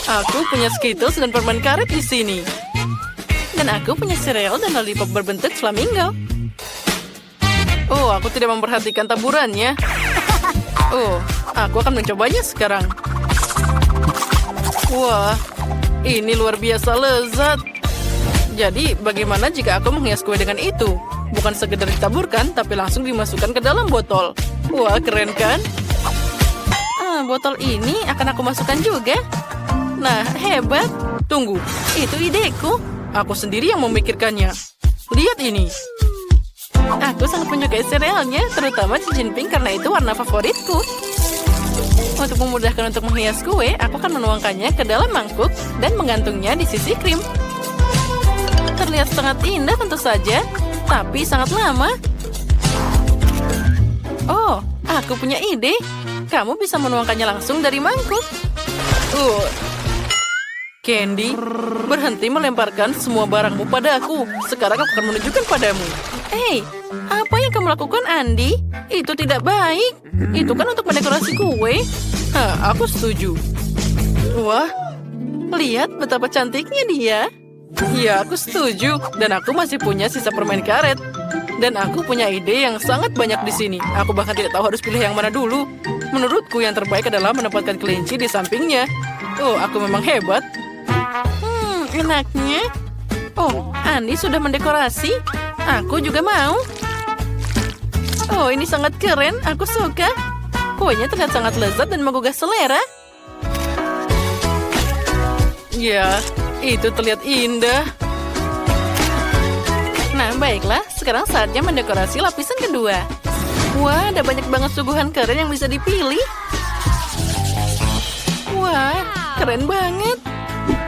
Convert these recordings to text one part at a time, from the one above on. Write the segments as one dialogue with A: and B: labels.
A: Aku punya Skittles dan permen karet di sini. Dan aku punya sereal dan lollipop berbentuk flamingo. Oh, aku tidak memperhatikan taburannya. Oh, aku akan mencobanya sekarang. Wah, ini luar biasa lezat. Jadi, bagaimana jika aku menghias kue dengan itu? Bukan sekedar ditaburkan, tapi langsung dimasukkan ke dalam botol. Wah, keren kan? Botol ini akan aku masukkan juga. Nah, hebat. Tunggu, itu ideku. Aku sendiri yang memikirkannya. Lihat ini. Aku sangat menyukai serealnya, terutama cincin pink karena itu warna favoritku. Untuk memudahkan untuk menghias kue, aku akan menuangkannya ke dalam mangkuk dan menggantungnya di sisi krim. Terlihat sangat indah tentu saja, tapi sangat lama. Oh, aku punya ide. Kamu bisa menuangkannya langsung dari mangkuk. Candy, berhenti melemparkan semua barangmu pada aku. Sekarang aku akan menunjukkan padamu. Hei, apa yang kamu lakukan, Andy? Itu tidak baik. Itu kan untuk mendekorasi kue. Aku setuju. Wah, lihat betapa cantiknya dia. Ya, aku setuju. Dan aku masih punya sisa permen karet. Dan aku punya ide yang sangat banyak di sini. Aku bahkan tidak tahu harus pilih yang mana dulu. Menurutku yang terbaik adalah menempatkan kelinci di sampingnya. Oh, aku memang hebat. Enaknya. Oh, Andi sudah mendekorasi. Aku juga mau. Oh, ini sangat keren. Aku suka. Kuenya terlihat sangat lezat dan menggugah selera. Ya, itu terlihat indah. Nah, baiklah. Sekarang saatnya mendekorasi lapisan kedua. Wah, ada banyak banget suguhan keren yang bisa dipilih. Wah, keren banget.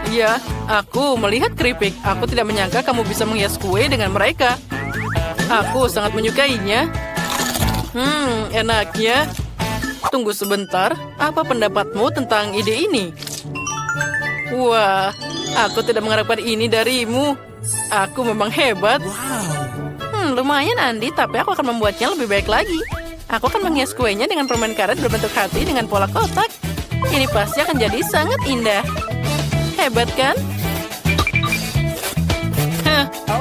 A: Ya, aku melihat keripik. Aku tidak menyangka kamu bisa menghias kue dengan mereka. Aku sangat menyukainya. Enaknya. Tunggu sebentar. Apa pendapatmu tentang ide ini? Wah, aku tidak mengharapkan ini darimu. Aku memang hebat. Lumayan, Andi, tapi aku akan membuatnya lebih baik lagi. Aku akan menghias kuenya dengan permen karet berbentuk hati dengan pola kotak. Ini pasti akan jadi sangat indah. Hebat kan?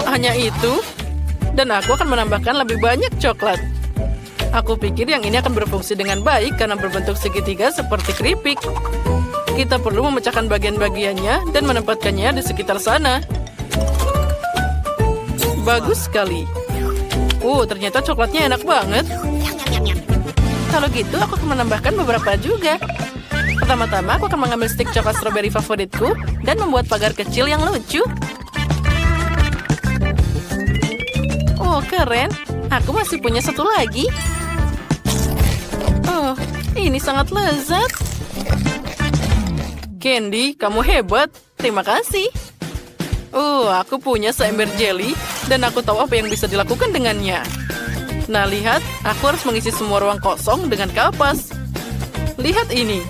A: Hanya itu. Dan aku akan menambahkan lebih banyak coklat. Aku pikir yang ini akan berfungsi dengan baik karena berbentuk segitiga seperti keripik. Kita perlu memecahkan bagian-bagiannya dan menempatkannya di sekitar sana. Bagus sekali. Ternyata coklatnya enak banget. Kalau gitu, aku akan menambahkan beberapa juga. Pertama-tama, aku akan mengambil stik coklat strawberry favoritku dan membuat pagar kecil yang lucu. Oh, keren. Aku masih punya satu lagi. Oh, ini sangat lezat. Candy, kamu hebat. Terima kasih. Aku punya seember jelly dan aku tahu apa yang bisa dilakukan dengannya. Nah, lihat. Aku harus mengisi semua ruang kosong dengan kapas. Lihat ini.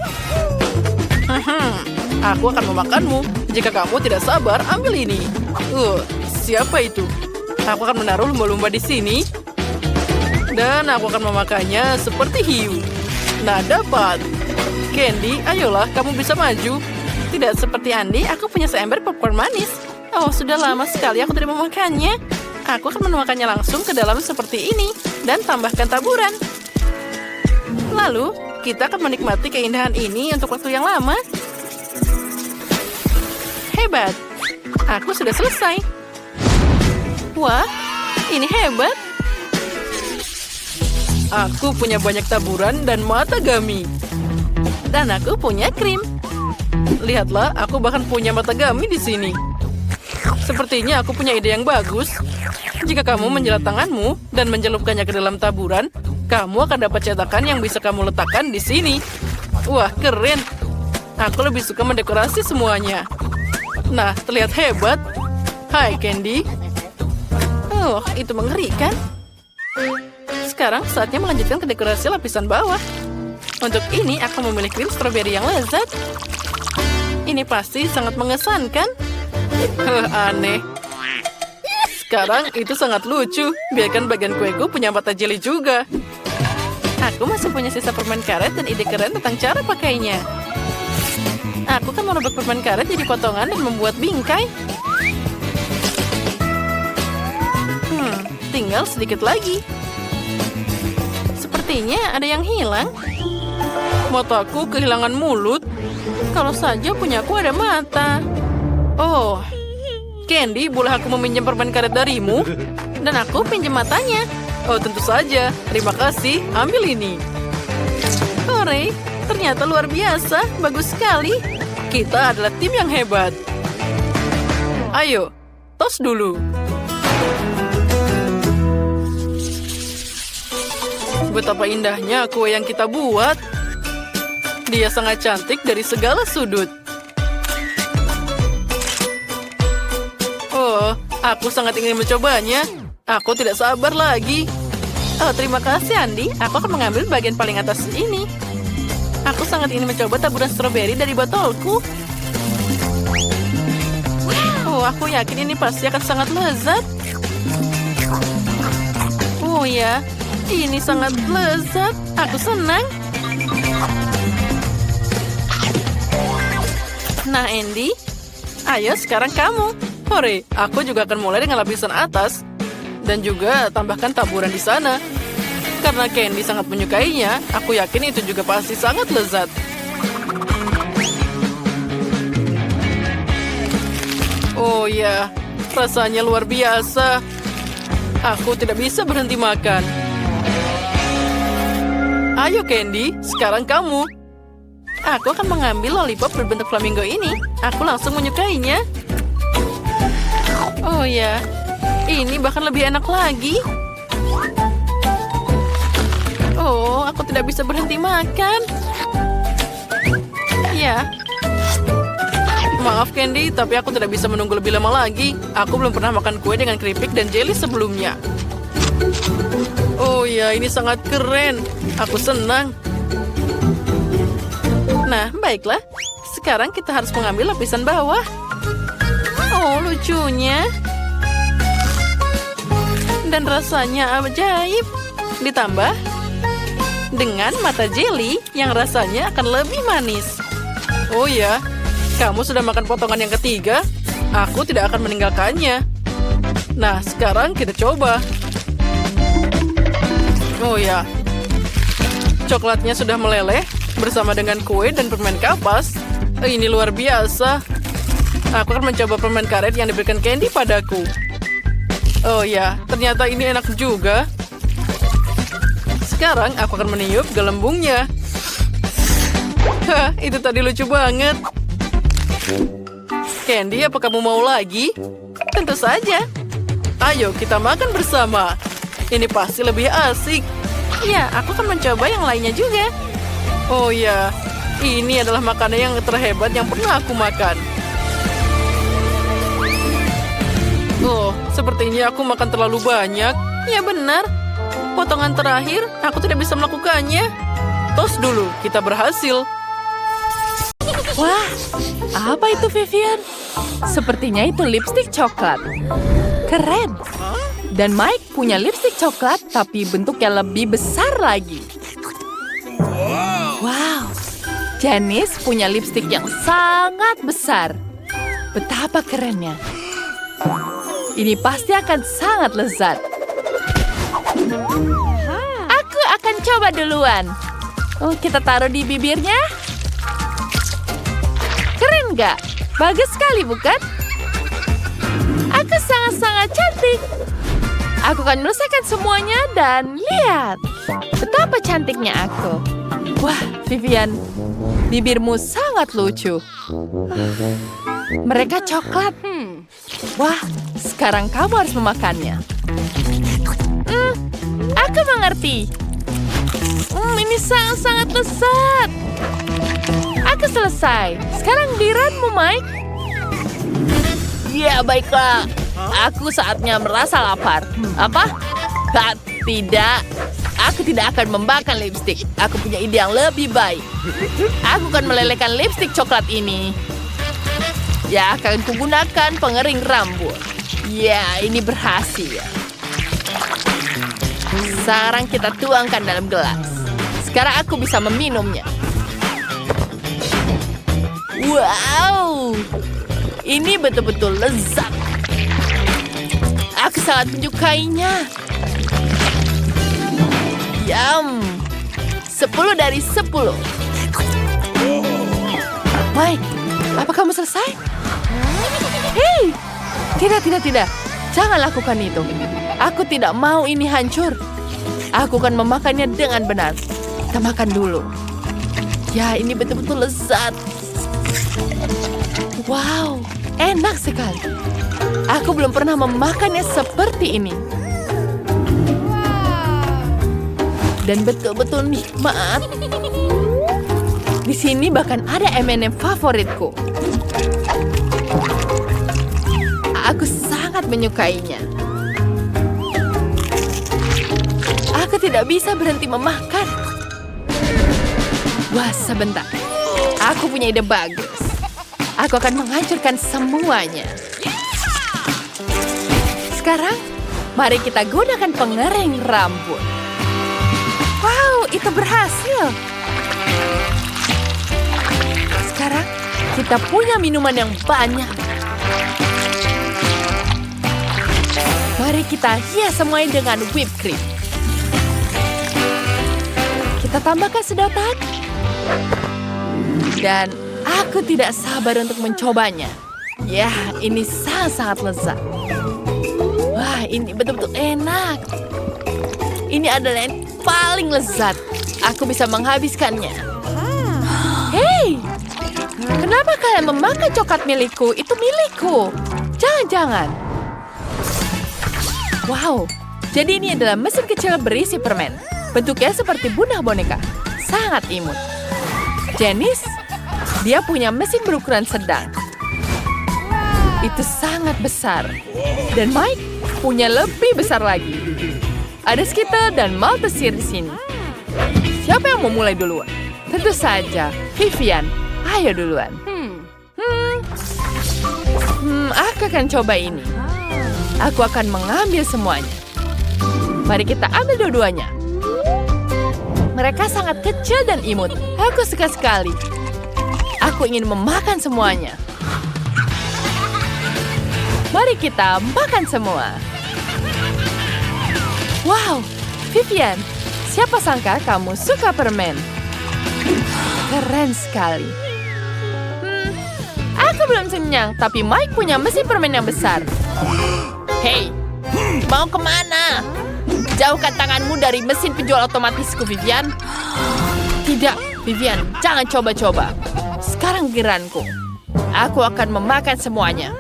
A: Aku akan memakanmu. Jika kamu tidak sabar, ambil ini. Siapa itu? Aku akan menaruh lumba-lumba di sini. Dan aku akan memakannya seperti hiu. Nah, dapat. Candy, ayolah, kamu bisa maju. Tidak seperti Andi, aku punya seember popcorn manis. Oh, sudah lama sekali aku tidak memakannya. Aku akan menuangkannya langsung ke dalam seperti ini. Dan tambahkan taburan. Lalu, kita akan menikmati keindahan ini untuk waktu yang lama. Hebat. Aku sudah selesai. Wah, ini hebat. Aku punya banyak taburan dan mata gami. Dan aku punya krim. Lihatlah, aku bahkan punya mata gami di sini. Sepertinya aku punya ide yang bagus. Jika kamu menjilat tanganmu dan mencelupkannya ke dalam taburan, kamu akan dapat cetakan yang bisa kamu letakkan di sini. Wah, keren. Aku lebih suka mendekorasi semuanya. Nah, terlihat hebat. Hai, Candy. Oh, itu mengerikan. Sekarang saatnya melanjutkan ke dekorasi lapisan bawah. Untuk ini, aku memilih krim stroberi yang lezat. Ini pasti sangat mengesankan. Aneh. Sekarang itu sangat lucu. Biarkan bagian kueku punya mata jeli juga. Aku masih punya sisa permen karet dan ide keren tentang cara pakainya. Aku kan merobek permen karet jadi potongan dan membuat bingkai. Tinggal sedikit lagi. Sepertinya ada yang hilang. Mataku kehilangan mulut. Kalau saja punyaku ada mata. Oh, Candy, boleh aku meminjam permen karet darimu? Dan aku pinjam matanya. Oh, tentu saja. Terima kasih. Ambil ini. Hore, ternyata luar biasa. Bagus sekali. Kita adalah tim yang hebat. Ayo, tos dulu. Betapa indahnya kue yang kita buat. Dia sangat cantik dari segala sudut. Oh, aku sangat ingin mencobanya. Aku tidak sabar lagi. Oh, terima kasih, Andi. Aku akan mengambil bagian paling atas ini. Aku sangat ingin mencoba taburan stroberi dari botolku. Oh, aku yakin ini pasti akan sangat lezat. Oh ya, ini sangat lezat. Aku senang. Nah, Andy. Ayo, sekarang kamu. Hore, aku juga akan mulai dengan lapisan atas. Dan juga tambahkan taburan di sana. Karena Candy sangat menyukainya, aku yakin itu juga pasti sangat lezat. Oh ya, rasanya luar biasa. Aku tidak bisa berhenti makan. Ayo Candy, sekarang kamu. Aku akan mengambil lollipop berbentuk flamingo ini. Aku langsung menyukainya. Oh ya, ini bahkan lebih enak lagi. Oh, aku tidak bisa berhenti makan. Ya. Maaf Candy, tapi aku tidak bisa menunggu lebih lama lagi. Aku belum pernah makan kue dengan keripik dan jelly sebelumnya. Oh ya, ini sangat keren. Aku senang. Nah, baiklah. Sekarang kita harus mengambil lapisan bawah. Oh, lucunya. Dan rasanya ajaib. Ditambah dengan mata jelly yang rasanya akan lebih manis. Oh ya, kamu sudah makan potongan yang ketiga. Aku tidak akan meninggalkannya. Nah, sekarang kita coba. Oh ya, coklatnya sudah meleleh bersama dengan kue dan permen kapas. Ini luar biasa. Aku akan mencoba permen karet yang diberikan Candy padaku. Oh ya, ternyata ini enak juga. Sekarang aku akan meniup gelembungnya. Hah, itu tadi lucu banget. Candy, apa kamu mau lagi? Tentu saja. Ayo, kita makan bersama. Ini pasti lebih asik. Ya, aku akan mencoba yang lainnya juga. Oh ya, ini adalah makanan yang terhebat yang pernah aku makan. Oh, sepertinya aku makan terlalu banyak. Ya benar. Potongan terakhir, aku tidak bisa melakukannya. Tos dulu, kita berhasil.
B: Wah, apa itu Vivian? Sepertinya itu lipstik coklat. Keren. Dan Mike punya lipstik coklat, tapi bentuknya lebih besar lagi. Wow, Janice punya lipstik yang sangat besar. Betapa kerennya. Ini pasti akan sangat lezat. Aku akan coba duluan. Oh, kita taruh di bibirnya. Keren nggak? Bagus sekali, bukan? Aku sangat-sangat cantik. Aku akan menyelesaikan semuanya dan lihat. Betapa cantiknya aku. Wah, Vivian, bibirmu sangat lucu. Mereka coklat. Wah, sekarang kamu harus memakannya. Aku mengerti. Ini sangat-sangat lezat. Aku selesai. Sekarang giliranmu, Mike. Ya, baiklah. Aku saatnya merasa lapar. Apa? Tidak. Aku tidak akan membakar lipstik. Aku punya ide yang lebih baik. Aku akan melelehkan lipstik coklat ini. Ya, akan kugunakan pengering rambut. Ya, ini berhasil. Sekarang kita tuangkan dalam gelas. Sekarang aku bisa meminumnya. Wow, ini betul-betul lezat. Aku sangat menyukainya. Yum, 10 dari 10. Mike, apa kamu selesai? Hei, tidak. Jangan lakukan itu. Aku tidak mau ini hancur. Aku akan memakannya dengan benar. Kita makan dulu. Ya, ini betul-betul lezat. Wow, enak sekali. Aku belum pernah memakannya seperti ini. Dan betul-betul nikmat. Di sini bahkan ada M&M favoritku. Aku sangat menyukainya. Aku tidak bisa berhenti memakan. Wah, sebentar. Aku punya ide bagus. Aku akan menghancurkan semuanya. Sekarang, mari kita gunakan pengering rambut. Wow, itu berhasil. Sekarang, kita punya minuman yang banyak. Mari kita hias semuanya dengan whipped cream. Kita tambahkan sedotan. Dan aku tidak sabar untuk mencobanya. Ya, ini sangat-sangat lezat. Wah, ini betul-betul enak. Ini adalah yang paling lezat. Aku bisa menghabiskannya. Hei, kenapa kalian memakan coklat milikku? Itu milikku. Jangan-jangan. Wow, jadi ini adalah mesin kecil berisi permen. Bentuknya seperti bunah boneka. Sangat imut. Janice, dia punya mesin berukuran sedang. Itu sangat besar. Dan Mike punya lebih besar lagi. Ada Skittle dan Maltesers di sini. Siapa yang mau mulai duluan? Tentu saja, Vivian. Ayo duluan. Aku akan coba ini. Aku akan mengambil semuanya. Mari kita ambil dua-duanya. Mereka sangat kecil dan imut. Aku suka sekali. Aku ingin memakan semuanya. Mari kita makan semua. Wow, Vivian, siapa sangka kamu suka permen? Keren sekali. Aku belum kenyang, tapi Mike punya mesin permen yang besar. Hei, mau kemana? Jauhkan tanganmu dari mesin penjual otomatisku, Vivian. Tidak, Vivian, jangan coba-coba. Sekarang giliranku. Aku akan memakan semuanya.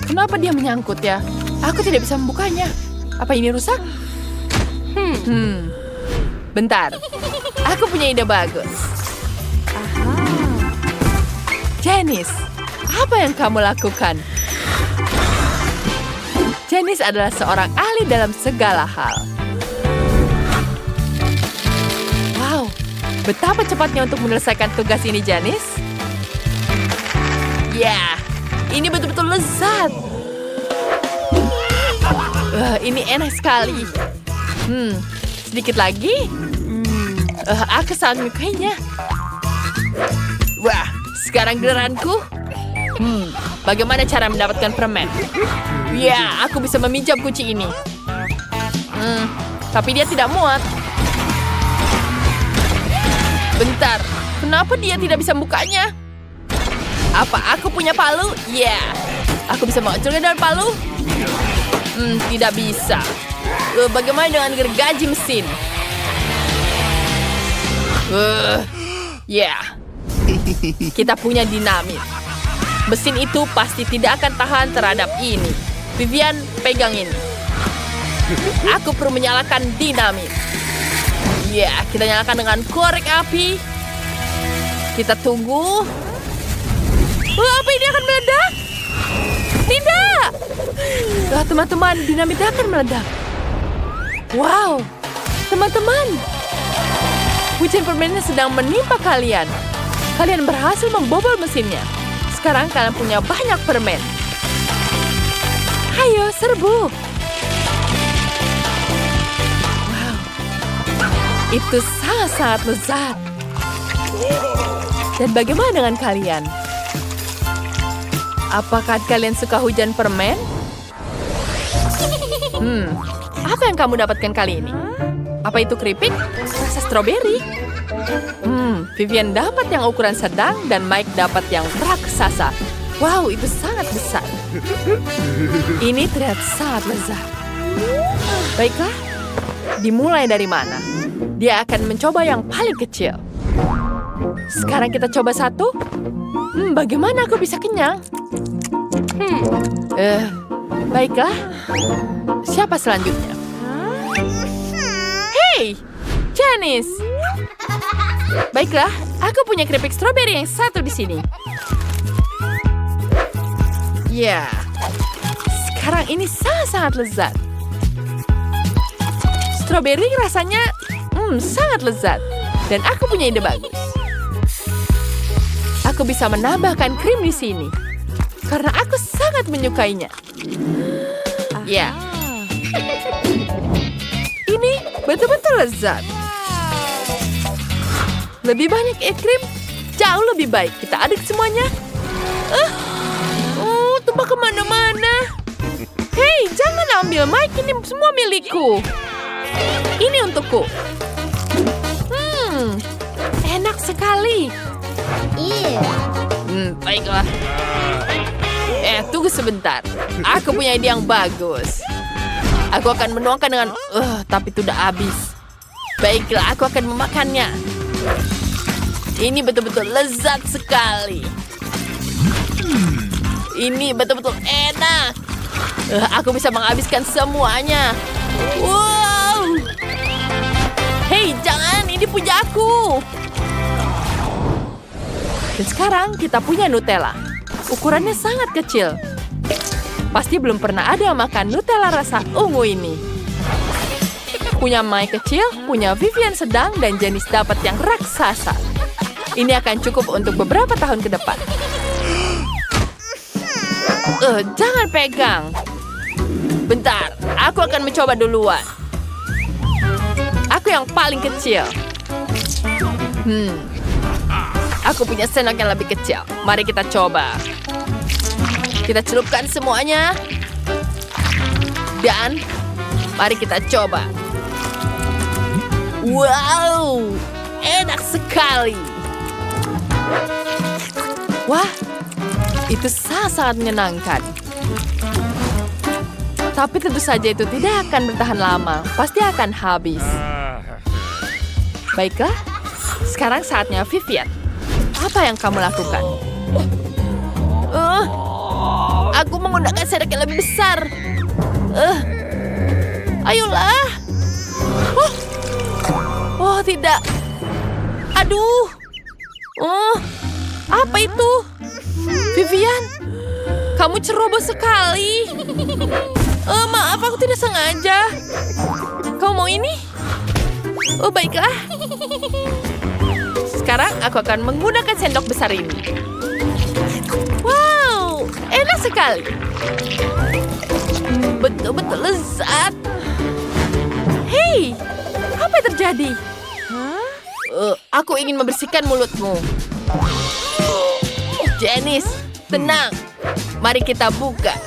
B: Kenapa dia menyangkut ya? Aku tidak bisa membukanya. Apa ini rusak? Bentar. Aku punya ide bagus. Janice, apa yang kamu lakukan? Janice adalah seorang ahli dalam segala hal. Wow, betapa cepatnya untuk menyelesaikan tugas ini, Janice. Ya, ini betul-betul lezat. Ini enak sekali. Sedikit lagi. Aku sangat menyukainya. Wah, sekarang giliranku. Bagaimana cara mendapatkan permen? Ya, aku bisa meminjam kunci ini. Tapi dia tidak muat. Bentar, kenapa dia tidak bisa membukanya? Apa aku punya palu? Ya, aku bisa menghancurkan dengan palu? Tidak bisa. Bagaimana dengan gergaji mesin? Ya, kita punya dinamit. Mesin itu pasti tidak akan tahan terhadap ini. Vivian, pegang ini. Aku perlu menyalakan dinamit. Ya, kita nyalakan dengan korek api. Kita tunggu. Apa ini akan meledak? Tidak! Teman-teman, dinamitnya akan meledak. Wow, teman-teman. Hujan permennya sedang menimpa kalian. Kalian berhasil membobol mesinnya. Sekarang kalian punya banyak permen. Ayo, serbu. Wow, itu sangat-sangat lezat. Dan bagaimana dengan kalian? Apakah kalian suka hujan permen? Apa yang kamu dapatkan kali ini? Apa itu keripik? Rasa stroberi? Vivian dapat yang ukuran sedang dan Mike dapat yang raksasa. Wow, itu sangat besar. Ini terlihat sangat lezat. Baiklah, dimulai dari mana? Dia akan mencoba yang paling kecil. Sekarang kita coba satu. Bagaimana aku bisa kenyang? Baiklah. Siapa selanjutnya? Hey, Janice. Baiklah, aku punya keripik stroberi yang satu di sini. Ya, sekarang ini sangat-sangat lezat. Stroberi rasanya sangat lezat. Dan aku punya ide bagus. Aku bisa menambahkan krim di sini. Karena aku sangat menyukainya. Ya. Ini betul-betul lezat. Lebih banyak krim, jauh lebih baik. Kita aduk semuanya. Tumpah kemana-mana. Hei, jangan ambil Mike. Ini semua milikku. Ini untukku. Enak sekali. Baiklah. Tunggu sebentar. Aku punya ide yang bagus. Aku akan menuangkan dengan... tapi tidak habis. Baiklah, aku akan memakannya. Ini betul-betul lezat sekali. Ini betul-betul enak. Aku bisa menghabiskan semuanya. Wow. Hei, jangan. Ini punya aku. Dan sekarang kita punya Nutella. Ukurannya sangat kecil. Pasti belum pernah ada yang makan Nutella rasa ungu ini. Punya Mike kecil, punya Vivian sedang, dan Janice dapat yang raksasa. Ini akan cukup untuk beberapa tahun ke depan. Jangan pegang. Bentar, aku akan mencoba duluan. Aku yang paling kecil. Aku punya sendok yang lebih kecil. Mari kita coba. Kita celupkan semuanya. Dan mari kita coba. Wow, enak sekali. Wah, itu sangat menyenangkan. Tapi tentu saja itu tidak akan bertahan lama. Pasti akan habis. Baiklah, sekarang saatnya Vivian. Apa yang kamu lakukan? Aku menggunakan sendok yang lebih besar. Ayolah. Oh, tidak. Aduh. Apa itu? Vivian, kamu ceroboh sekali. Maaf, aku tidak sengaja. Kau mau ini? Baiklah. Sekarang aku akan menggunakan sendok besar ini. Wow, enak sekali. Betul-betul lezat. Hei, apa yang terjadi? Aku ingin membersihkan mulutmu. Janice, tenang. Mari kita buka.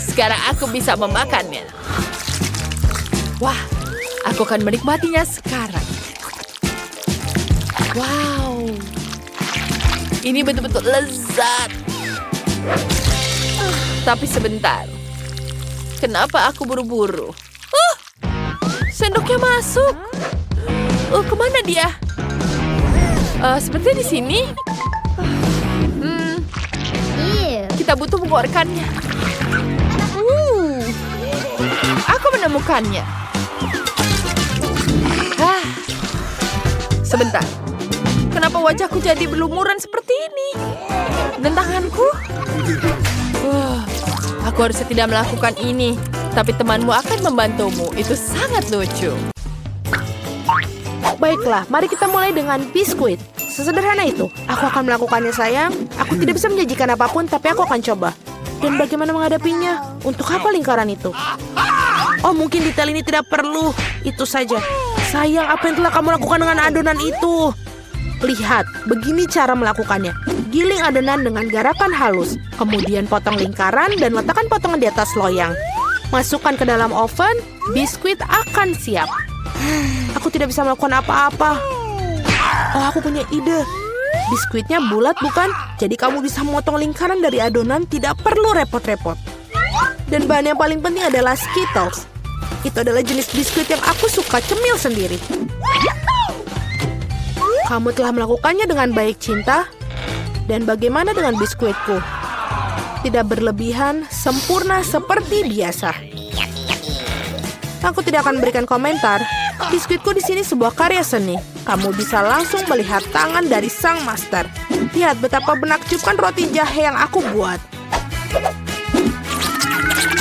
B: Sekarang aku bisa memakannya. Wah, aku akan menikmatinya sekarang. Wow, ini betul-betul lezat. Tapi sebentar. Kenapa aku buru-buru? Sendoknya masuk. Kemana dia? Seperti di sini. Kita butuh mengeluarkannya. Aku menemukannya. Sebentar. Kenapa wajahku jadi berlumuran seperti ini? Dan tanganku? Aku harusnya tidak melakukan ini. Tapi temanmu akan membantumu. Itu sangat lucu.
C: Baiklah, mari kita mulai dengan biskuit. Sesederhana itu. Aku akan melakukannya, sayang. Aku tidak bisa menjanjikan apapun, tapi aku akan coba. Dan bagaimana menghadapinya? Untuk apa lingkaran itu? Oh, mungkin detail ini tidak perlu. Itu saja. Sayang, apa yang telah kamu lakukan dengan adonan itu? Lihat, begini cara melakukannya. Giling adonan dengan garakan halus. Kemudian potong lingkaran dan letakkan potongan di atas loyang. Masukkan ke dalam oven, biskuit akan siap. Aku tidak bisa melakukan apa-apa. Oh, aku punya ide. Biskuitnya bulat bukan? Jadi kamu bisa memotong lingkaran dari adonan, tidak perlu repot-repot. Dan bahan yang paling penting adalah Skittles. Itu adalah jenis biskuit yang aku suka cemil sendiri. Kamu telah melakukannya dengan baik, Cinta. Dan bagaimana dengan biskuitku? Tidak berlebihan, sempurna seperti biasa. Aku tidak akan memberikan komentar. Biskuitku di sini sebuah karya seni. Kamu bisa langsung melihat tangan dari sang master. Lihat betapa menakjubkan roti jahe yang aku buat.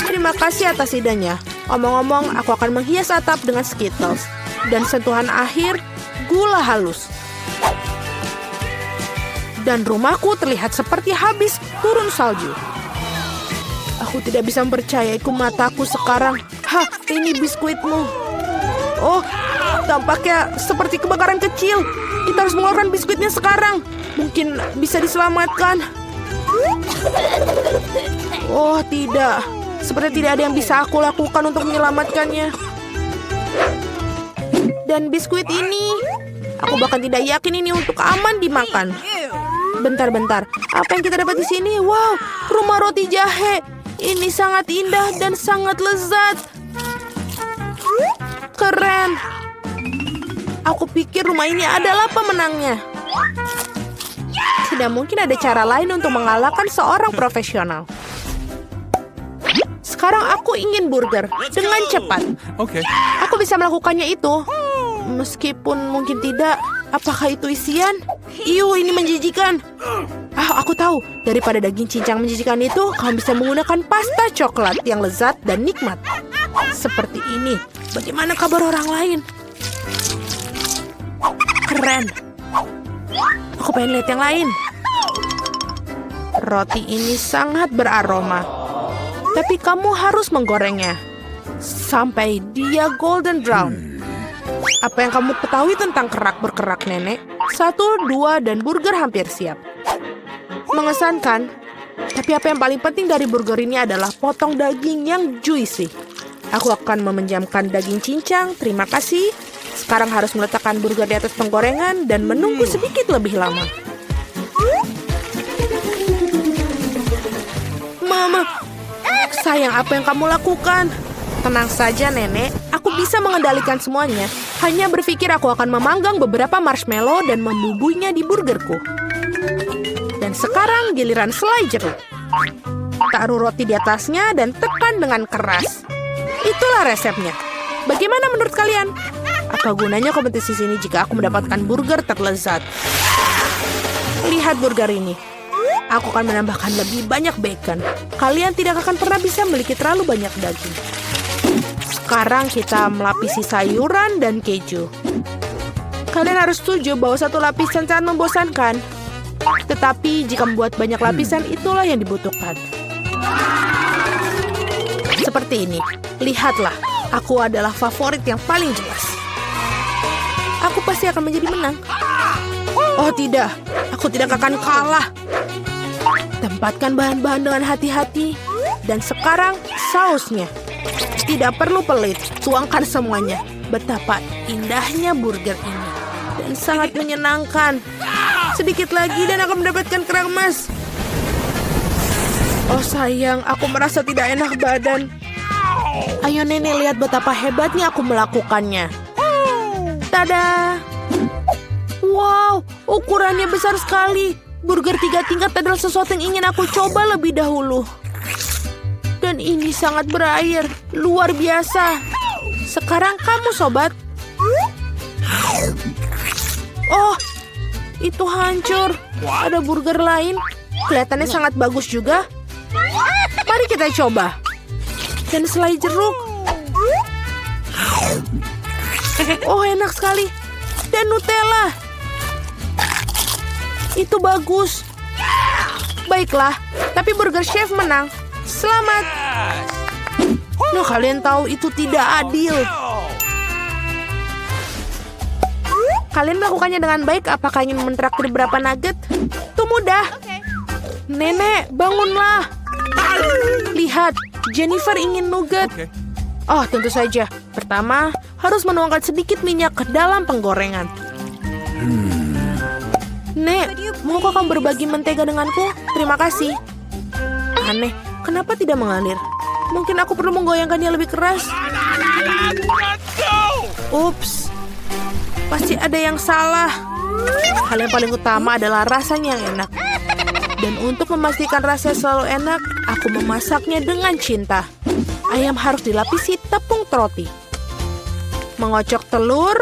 C: Terima kasih atas idenya. Omong-omong, aku akan menghias atap dengan Skittles. Dan sentuhan akhir, gula halus. Dan rumahku terlihat seperti habis turun salju. Aku tidak bisa mempercayai mataku sekarang. Hah, ini biskuitmu. Oh, tampaknya seperti kebakaran kecil. Kita harus mengeluarkan biskuitnya sekarang. Mungkin bisa diselamatkan. Oh, tidak. Seperti tidak ada yang bisa aku lakukan untuk menyelamatkannya. Dan biskuit ini, aku bahkan tidak yakin ini untuk aman dimakan. Bentar-bentar, apa yang kita dapat di sini? Wow, rumah roti jahe. Ini sangat indah dan sangat lezat. Keren. Aku pikir rumah ini adalah pemenangnya. Tidak mungkin ada cara lain untuk mengalahkan seorang profesional. Sekarang aku ingin burger dengan cepat.
D: Okay.
C: Aku bisa melakukannya itu. Meskipun mungkin tidak. Apakah itu isian? Iu, ini menjijikan. Aku tahu. Daripada daging cincang menjijikan itu, kamu bisa menggunakan pasta coklat yang lezat dan nikmat. Seperti ini. Bagaimana kabar orang lain? Keren. Aku pengen lihat yang lain. Roti ini sangat beraroma. Tapi kamu harus menggorengnya sampai dia golden brown. Apa yang kamu ketahui tentang kerak berkerak, Nenek? 1, 2, dan burger hampir siap. Mengesankan. Tapi apa yang paling penting dari burger ini adalah potong daging yang juicy. Aku akan meminjamkan daging cincang, terima kasih. Sekarang harus meletakkan burger di atas penggorengan dan menunggu sedikit lebih lama. Mama, sayang, apa yang kamu lakukan? Tenang saja, Nenek. Aku bisa mengendalikan semuanya. Hanya berpikir aku akan memanggang beberapa marshmallow dan membubuinya di burgerku. Dan sekarang giliran selai jeruk. Taruh roti di atasnya dan tekan dengan keras. Itulah resepnya. Bagaimana menurut kalian? Apa gunanya kompetisi sini jika aku mendapatkan burger terlezat? Lihat burger ini. Aku akan menambahkan lebih banyak bacon. Kalian tidak akan pernah bisa memiliki terlalu banyak daging. Sekarang kita melapisi sayuran dan keju. Kalian harus setuju bahwa satu lapisan sangat membosankan. Tetapi jika membuat banyak lapisan, itulah yang dibutuhkan. Seperti ini. Lihatlah, aku adalah favorit yang paling jelas. Aku pasti akan menjadi menang. Oh tidak, aku tidak akan kalah. Tempatkan bahan-bahan dengan hati-hati. Dan sekarang sausnya. Tidak perlu pelit, tuangkan semuanya. Betapa indahnya burger ini. Dan sangat menyenangkan. Sedikit lagi dan akan mendapatkan kerang emas. Oh sayang, aku merasa tidak enak badan. Ayo Nenek, lihat betapa hebatnya aku melakukannya. Tada! Wow, ukurannya besar sekali. Burger 3 tingkat adalah sesuatu yang ingin aku coba lebih dahulu. Dan ini sangat berair, luar biasa. Sekarang kamu, sobat. Oh, itu hancur. Ada burger lain. Kelihatannya sangat bagus juga. Mari kita coba. Dan selai jeruk. Oh, enak sekali. Dan Nutella. Itu bagus. Baiklah, tapi burger chef menang. Selamat. Nah, kalian tahu itu tidak adil. Kalian melakukannya dengan baik. Apakah ingin mentraktir berapa nugget? Itu mudah. Nenek, bangunlah. Lihat, Jennifer ingin nugget. Oh, tentu saja. Pertama, harus menuangkan sedikit minyak ke dalam penggorengan. Nek, maukah kamu berbagi mentega denganku? Terima kasih. Aneh, kenapa tidak mengalir? Mungkin aku perlu menggoyangkannya lebih keras. Ups, pasti ada yang salah. Hal yang paling utama adalah rasanya yang enak. Dan untuk memastikan rasanya selalu enak, aku memasaknya dengan cinta. Ayam harus dilapisi tepung roti. Mengocok telur.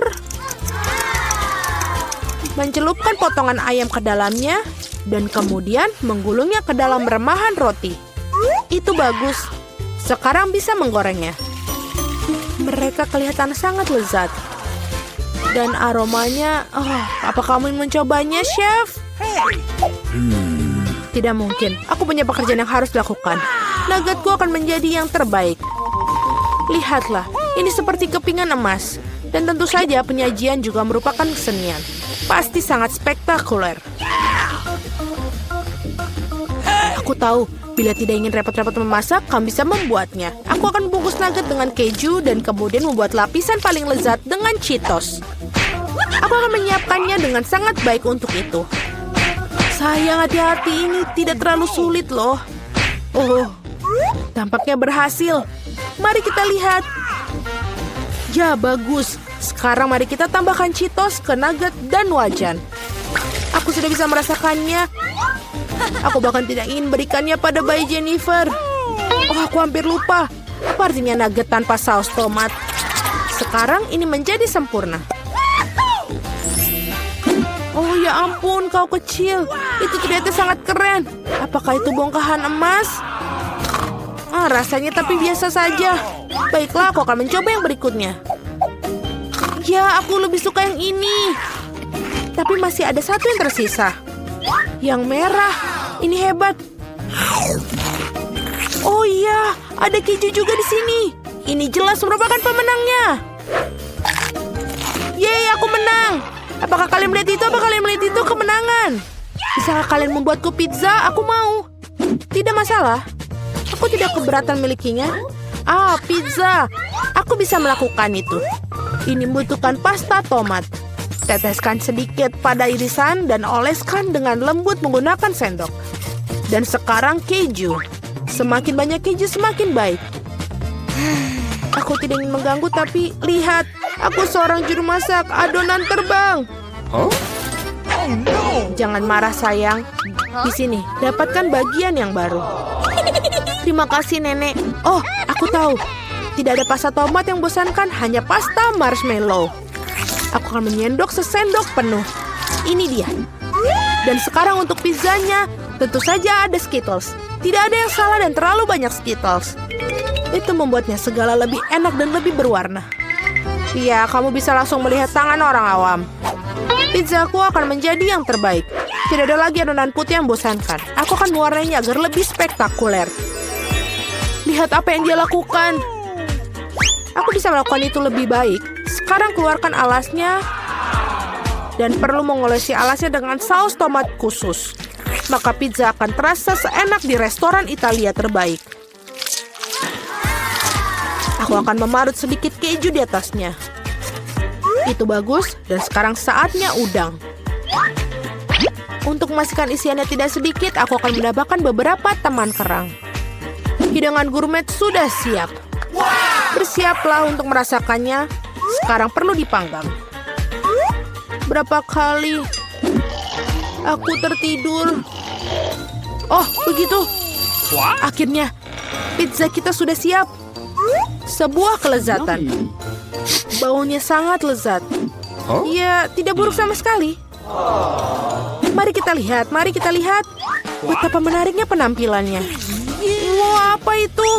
C: Mencelupkan potongan ayam ke dalamnya. Dan kemudian menggulungnya ke dalam remahan roti. Itu bagus. Sekarang bisa menggorengnya. Mereka kelihatan sangat lezat. Dan aromanya, apa kamu ingin mencobanya, Chef? Tidak mungkin. Aku punya pekerjaan yang harus dilakukan. Nuggetku akan menjadi yang terbaik. Lihatlah, ini seperti kepingan emas. Dan tentu saja penyajian juga merupakan kesenian. Pasti sangat spektakuler. Aku tahu, bila tidak ingin repot-repot memasak, kamu bisa membuatnya. Aku akan membungkus nugget dengan keju dan kemudian membuat lapisan paling lezat dengan Cheetos. Aku akan menyiapkannya dengan sangat baik untuk itu. Sayang, hati-hati, ini tidak terlalu sulit loh. Oh, tampaknya berhasil. Mari kita lihat. Ya, bagus. Sekarang mari kita tambahkan Cheetos ke nugget dan wajan. Aku sudah bisa merasakannya. Aku bahkan tidak ingin berikannya pada bayi Jennifer. Oh, aku hampir lupa. Apa artinya nugget tanpa saus tomat? Sekarang ini menjadi sempurna. Oh ya ampun, kau kecil. Itu ternyata sangat keren. Apakah itu bongkahan emas? Rasanya tapi biasa saja. Baiklah, aku akan mencoba yang berikutnya. Ya, aku lebih suka yang ini. Tapi masih ada satu yang tersisa. Yang merah. Ini hebat. Oh iya, ada keju juga di sini. Ini jelas merupakan pemenangnya. Yeay, aku menang. Apakah kalian melihat itu? Apakah kalian melihat itu? Kemenangan. Bisakah kalian membuatku pizza? Aku mau. Tidak masalah. Aku tidak keberatan milikinya. Pizza. Aku bisa melakukan itu. Ini membutuhkan pasta tomat. Teteskan sedikit pada irisan dan oleskan dengan lembut menggunakan sendok. Dan sekarang keju. Semakin banyak keju semakin baik. Aku tidak ingin mengganggu tapi lihat. Aku seorang juru masak. Adonan terbang. Jangan marah sayang. Di sini, dapatkan bagian yang baru. Terima kasih nenek. Oh, aku tahu. Tidak ada pasta tomat yang bosankan, hanya pasta marshmallow. Aku akan menyendok sesendok penuh. Ini dia. Dan sekarang untuk pizzanya, tentu saja ada Skittles. Tidak ada yang salah dan terlalu banyak Skittles. Itu membuatnya segala lebih enak dan lebih berwarna. Iya, kamu bisa langsung melihat tangan orang awam. Pizzaku akan menjadi yang terbaik. Tidak ada lagi adonan putih yang bosankan. Aku akan mewarnainya agar lebih spektakuler. Lihat apa yang dia lakukan. Aku bisa melakukan itu lebih baik. Sekarang keluarkan alasnya. Dan perlu mengolesi alasnya dengan saus tomat khusus. Maka pizza akan terasa seenak di restoran Italia terbaik. Aku akan memarut sedikit keju di atasnya. Itu bagus. Dan sekarang saatnya udang. Untuk memastikan isiannya tidak sedikit, aku akan menambahkan beberapa teman kerang. Hidangan gourmet sudah siap. Bersiaplah untuk merasakannya. Sekarang perlu dipanggang. Berapa kali aku tertidur. Oh, begitu. Akhirnya, pizza kita sudah siap. Sebuah kelezatan. Baunya sangat lezat. Ya, tidak buruk sama sekali. Mari kita lihat, mari kita lihat. Betapa menariknya penampilannya. Wow, apa itu?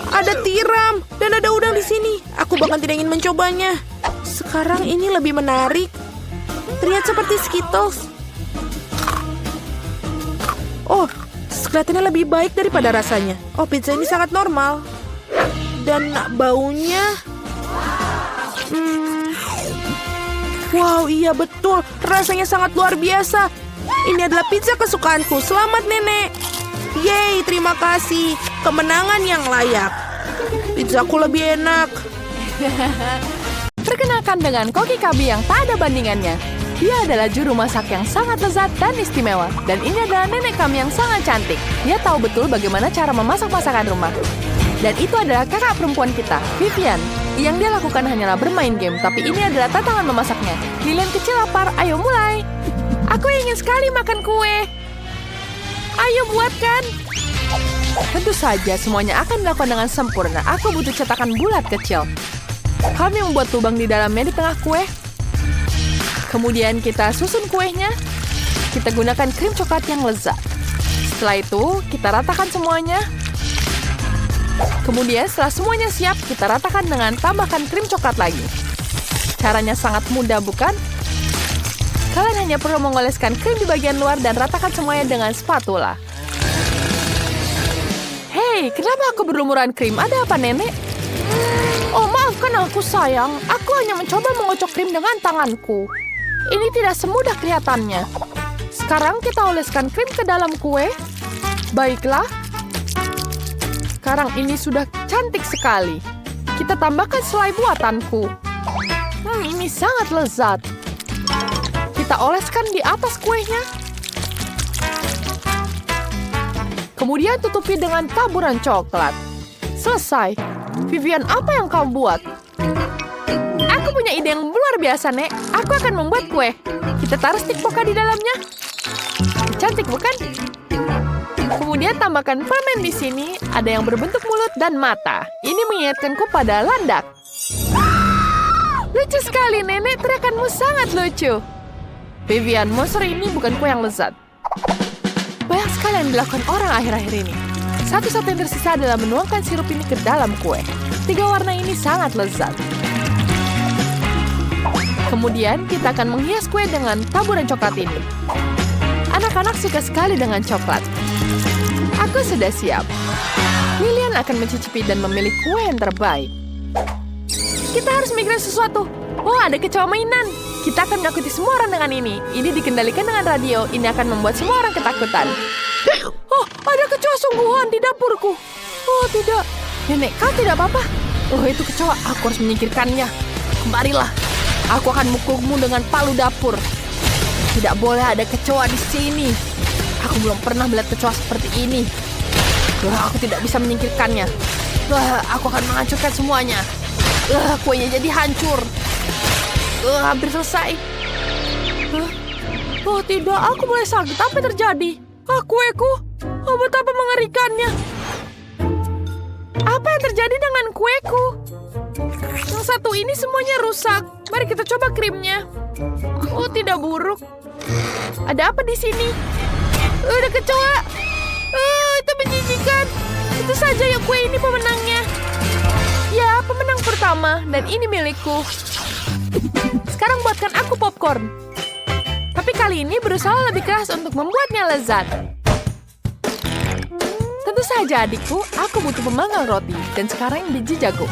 C: Ada tiram dan ada udang di sini. Aku bahkan tidak ingin mencobanya. Sekarang ini lebih menarik. Terlihat seperti Skittles. Oh, kelihatannya lebih baik daripada rasanya. Oh, pizza ini sangat normal. Dan baunya... Wow, iya betul. Rasanya sangat luar biasa. Ini adalah pizza kesukaanku. Selamat, Nenek. Yeay, terima kasih. Kemenangan yang layak. Pizzaku lebih enak.
B: Perkenalkan dengan Koki Kabi yang tak ada bandingannya. Dia adalah juru masak yang sangat lezat dan istimewa. Dan ini adalah nenek kami yang sangat cantik. Dia tahu betul bagaimana cara memasak masakan rumah. Dan itu adalah kakak perempuan kita, Vivian. Yang dia lakukan hanyalah bermain game, tapi ini adalah tantangan memasaknya. Lilian kecil lapar, ayo mulai. Aku ingin sekali makan kue. Ayo buatkan. Tentu saja semuanya akan dilakukan dengan sempurna. Aku butuh cetakan bulat kecil. Kami membuat lubang di dalamnya di tengah kue. Kemudian kita susun kuenya. Kita gunakan krim coklat yang lezat. Setelah itu, kita ratakan semuanya. Kemudian setelah semuanya siap, kita ratakan dengan tambahkan krim coklat lagi. Caranya sangat mudah, bukan? Kalian hanya perlu mengoleskan krim di bagian luar dan ratakan semuanya dengan spatula. Hei, kenapa aku berlumuran krim? Ada apa, Nenek? Oh, maafkan aku, sayang. Aku hanya mencoba mengocok krim dengan tanganku. Ini tidak semudah kelihatannya. Sekarang kita oleskan krim ke dalam kue. Baiklah. Sekarang ini sudah cantik sekali. Kita tambahkan selai buatanku. Ini sangat lezat. Kita oleskan di atas kuenya. Kemudian tutupi dengan taburan coklat. Selesai. Vivian, apa yang kamu buat? Aku punya ide yang luar biasa, Nek. Aku akan membuat kue. Kita taruh stik poka di dalamnya. Cantik, bukan? Kemudian tambahkan permen di sini. Ada yang berbentuk mulut dan mata. Ini mengingatkanku pada landak. Lucu sekali, Nenek. Teriakanmu sangat lucu. Vivian, monster ini bukan kue yang lezat. Banyak sekali yang dilakukan orang akhir-akhir ini. Satu-satu yang tersisa adalah menuangkan sirup ini ke dalam kue. 3 warna ini sangat lezat. Kemudian kita akan menghias kue dengan taburan coklat ini. Anak-anak suka sekali dengan coklat. Aku sudah siap. Lilian akan mencicipi dan memilih kue yang terbaik. Kita harus mikirin sesuatu. Oh, ada kecoa mainan. Kita akan menakuti semua orang dengan ini. Ini dikendalikan dengan radio. Ini akan membuat semua orang ketakutan. Oh, ada kecoa sungguhan di dapurku. Oh, tidak. Nenek, kau tidak apa-apa? Oh, itu kecoa. Aku harus menyingkirkannya. Kemarilah. Aku akan mukulmu dengan palu dapur. Tidak boleh ada kecoa di sini. Aku belum pernah melihat kecoa seperti ini. Aku tidak bisa menyingkirkannya. Aku akan menghancurkan semuanya. Kuenya jadi hancur. Hampir selesai. Oh tidak, aku mulai sakit. Apa yang terjadi? Kueku. Oh, betapa mengerikannya. Apa yang terjadi dengan kueku? Yang satu ini semuanya rusak. Mari kita coba krimnya. Oh, tidak buruk. Ada apa di sini? Ada kecoa. Itu menjijikan. Itu saja ya, kue ini pemenangnya. Ya, pemenang pertama. Dan ini milikku. Sekarang buatkan aku popcorn. Tapi kali ini berusaha lebih keras untuk membuatnya lezat. Tentu saja adikku, aku butuh pemanggang roti. Dan sekarang biji jagung.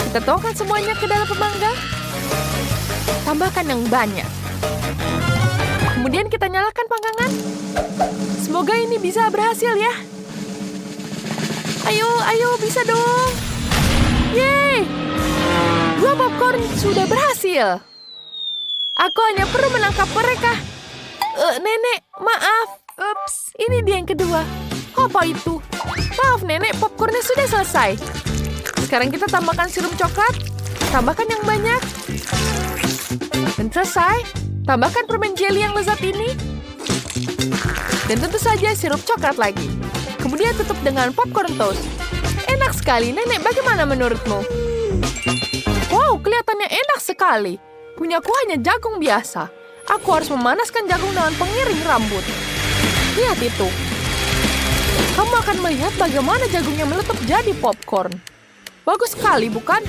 B: Kita tuangkan semuanya ke dalam pemanggang. Tambahkan yang banyak. Kemudian kita nyalakan panggangan. Semoga ini bisa berhasil ya. Ayo, bisa dong. Yeay! 2 popcorn sudah berhasil. Aku hanya perlu menangkap mereka. Nenek, maaf. Ups, ini dia yang kedua. Apa itu? Maaf, Nenek, popcornnya sudah selesai. Sekarang kita tambahkan sirup coklat. Tambahkan yang banyak. Dan selesai. Tambahkan permen jelly yang lezat ini. Dan tentu saja sirup coklat lagi. Kemudian tutup dengan popcorn toast. Enak sekali, Nenek. Bagaimana menurutmu? Wow, kelihatannya enak sekali. Punyaku hanya jagung biasa. Aku harus memanaskan jagung dengan pengiring rambut. Lihat itu. Kamu akan melihat bagaimana jagungnya meletup jadi popcorn. Bagus sekali, bukan?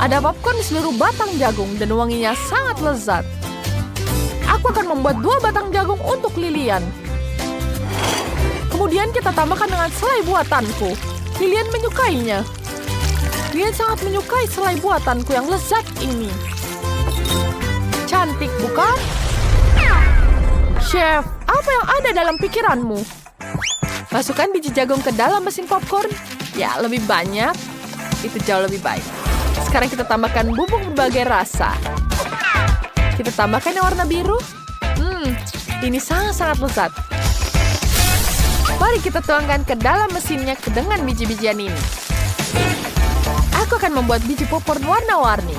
B: Ada popcorn di seluruh batang jagung dan wanginya sangat lezat. Aku akan membuat 2 batang jagung untuk Lilian. Kemudian kita tambahkan dengan selai buatanku. Lilian menyukainya. Lilian sangat menyukai selai buatanku yang lezat ini.
C: cantik, bukan? Chef, apa yang ada dalam pikiranmu? Masukkan biji jagung ke dalam mesin popcorn. Ya, lebih banyak. Itu jauh lebih baik. Sekarang kita tambahkan bubuk berbagai rasa. Kita tambahkan yang warna biru. Ini sangat-sangat lezat. Mari kita tuangkan ke dalam mesinnya dengan biji-bijian ini. Aku akan membuat biji popcorn warna-warni.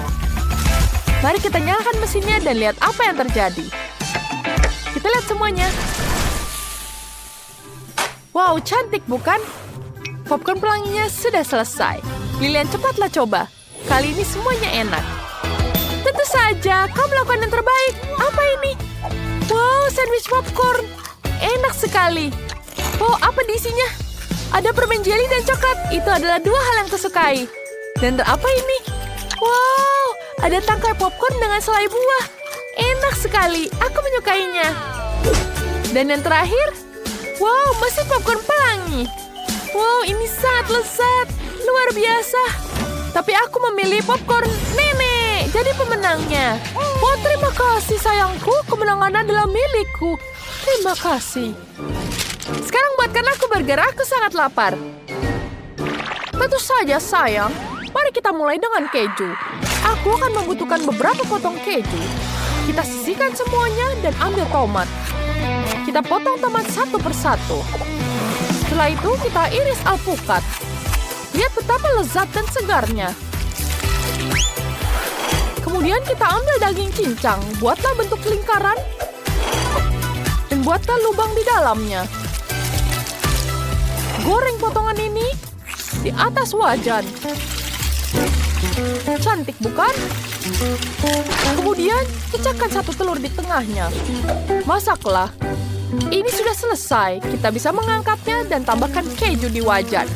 C: Mari kita nyalakan mesinnya dan lihat apa yang terjadi. Kita lihat semuanya. Wow, cantik bukan? Popcorn pelanginya sudah selesai. Lilian, cepatlah coba. Kali ini semuanya enak. Tentu saja, kau melakukan yang terbaik. Apa ini? Wow, sandwich popcorn. Enak sekali. Oh, apa di isinya? Ada permen jelly dan coklat. Itu adalah dua hal yang kusukai. Dan apa ini? Wow, ada tangkai popcorn dengan selai buah. Enak sekali. Aku menyukainya. Dan yang terakhir, wow, mesin popcorn pelangi. Wow, ini sangat lezat. Luar biasa. Tapi aku memilih popcorn nenek. Jadi pemenangnya. Oh, terima kasih sayangku. Kemenangan adalah milikku. Terima kasih. Sekarang buatkan aku burger. Aku sangat lapar. Tentu saja sayang. Mari kita mulai dengan keju. Aku akan membutuhkan beberapa potong keju. Kita sisihkan semuanya dan ambil tomat. Kita potong tomat satu persatu. Setelah itu kita iris alpukat. Lihat betapa lezat dan segarnya. Kemudian kita ambil daging cincang. Buatlah bentuk lingkaran. Dan buatlah lubang di dalamnya. Goreng potongan ini di atas wajan. Cantik bukan? Kemudian pecahkan satu telur di tengahnya. Masaklah. Ini sudah selesai. Kita bisa mengangkatnya dan tambahkan keju di wajan.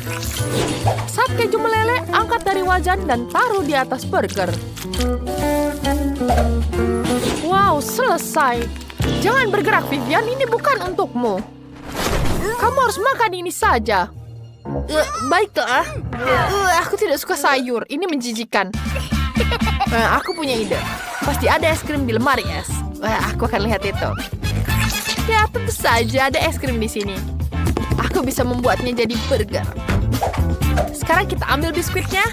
C: Saat keju meleleh, angkat dari wajan dan taruh di atas burger. Wow, selesai. Jangan bergerak, Vivian. Ini bukan untukmu. Kamu harus makan ini saja. Baiklah. Aku tidak suka sayur. Ini menjijikan. Aku punya ide. Pasti ada es krim di lemari es. Aku akan lihat itu. Ya, tentu saja ada es krim di sini. Aku bisa membuatnya jadi burger. Sekarang kita ambil biskuitnya,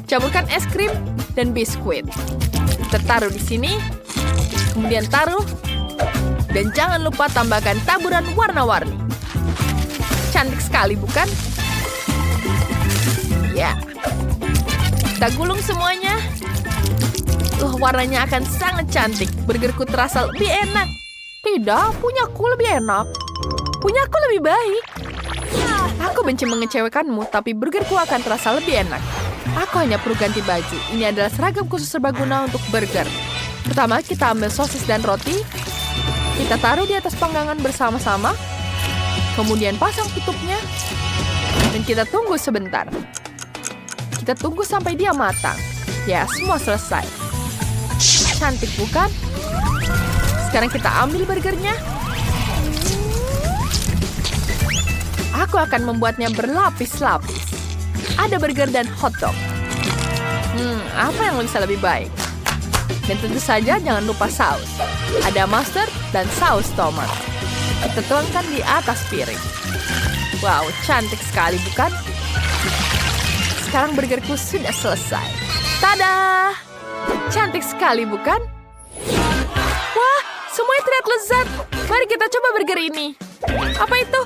C: campurkan es krim dan biskuit. Kita taruh di sini, kemudian taruh, dan jangan lupa tambahkan taburan warna-warni. Cantik sekali, bukan? Ya. Kita gulung semuanya. Warnanya akan sangat cantik. Burgerku terasa lebih enak. Tidak, punyaku lebih enak. Punyaku lebih baik. Aku benci mengecewakanmu, tapi burgerku akan terasa lebih enak. Aku hanya perlu ganti baju. Ini adalah seragam khusus serbaguna untuk burger. Pertama, kita ambil sosis dan roti. Kita taruh di atas panggangan bersama-sama. Kemudian pasang tutupnya. Dan kita tunggu sebentar. Kita tunggu sampai dia matang. Ya, semua selesai. Cantik bukan? Sekarang kita ambil burgernya. Aku akan membuatnya berlapis-lapis. Ada burger dan hotdog. Apa yang bisa lebih baik? Dan tentu saja jangan lupa saus. Ada mustard dan saus tomat. Kita tuangkan di atas piring. Wow, cantik sekali bukan? Sekarang burgerku sudah selesai. Tada! Cantik sekali bukan? Wah, semuanya terlihat lezat. Mari kita coba burger ini. Apa itu?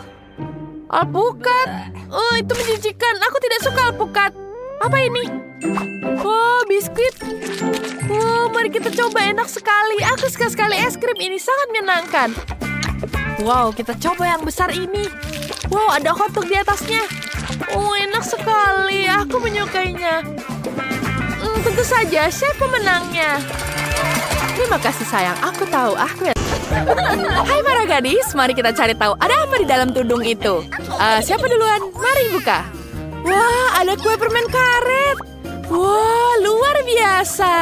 C: Alpukat. Oh, itu menjijikan. Aku tidak suka alpukat. Apa ini? Oh, biskuit. Oh, mari kita coba. Enak sekali. Aku suka sekali es krim ini. Sangat menyenangkan. Wow, kita coba yang besar ini. Wow, ada hotdog di atasnya. Oh, enak sekali. Aku menyukainya. Tentu saja, chef pemenangnya. Terima kasih sayang. Aku tahu. Hai para gadis, mari kita cari tahu ada apa di dalam tudung itu. Siapa duluan? Mari buka. Wah, ada kue permen karet. Wah, luar biasa.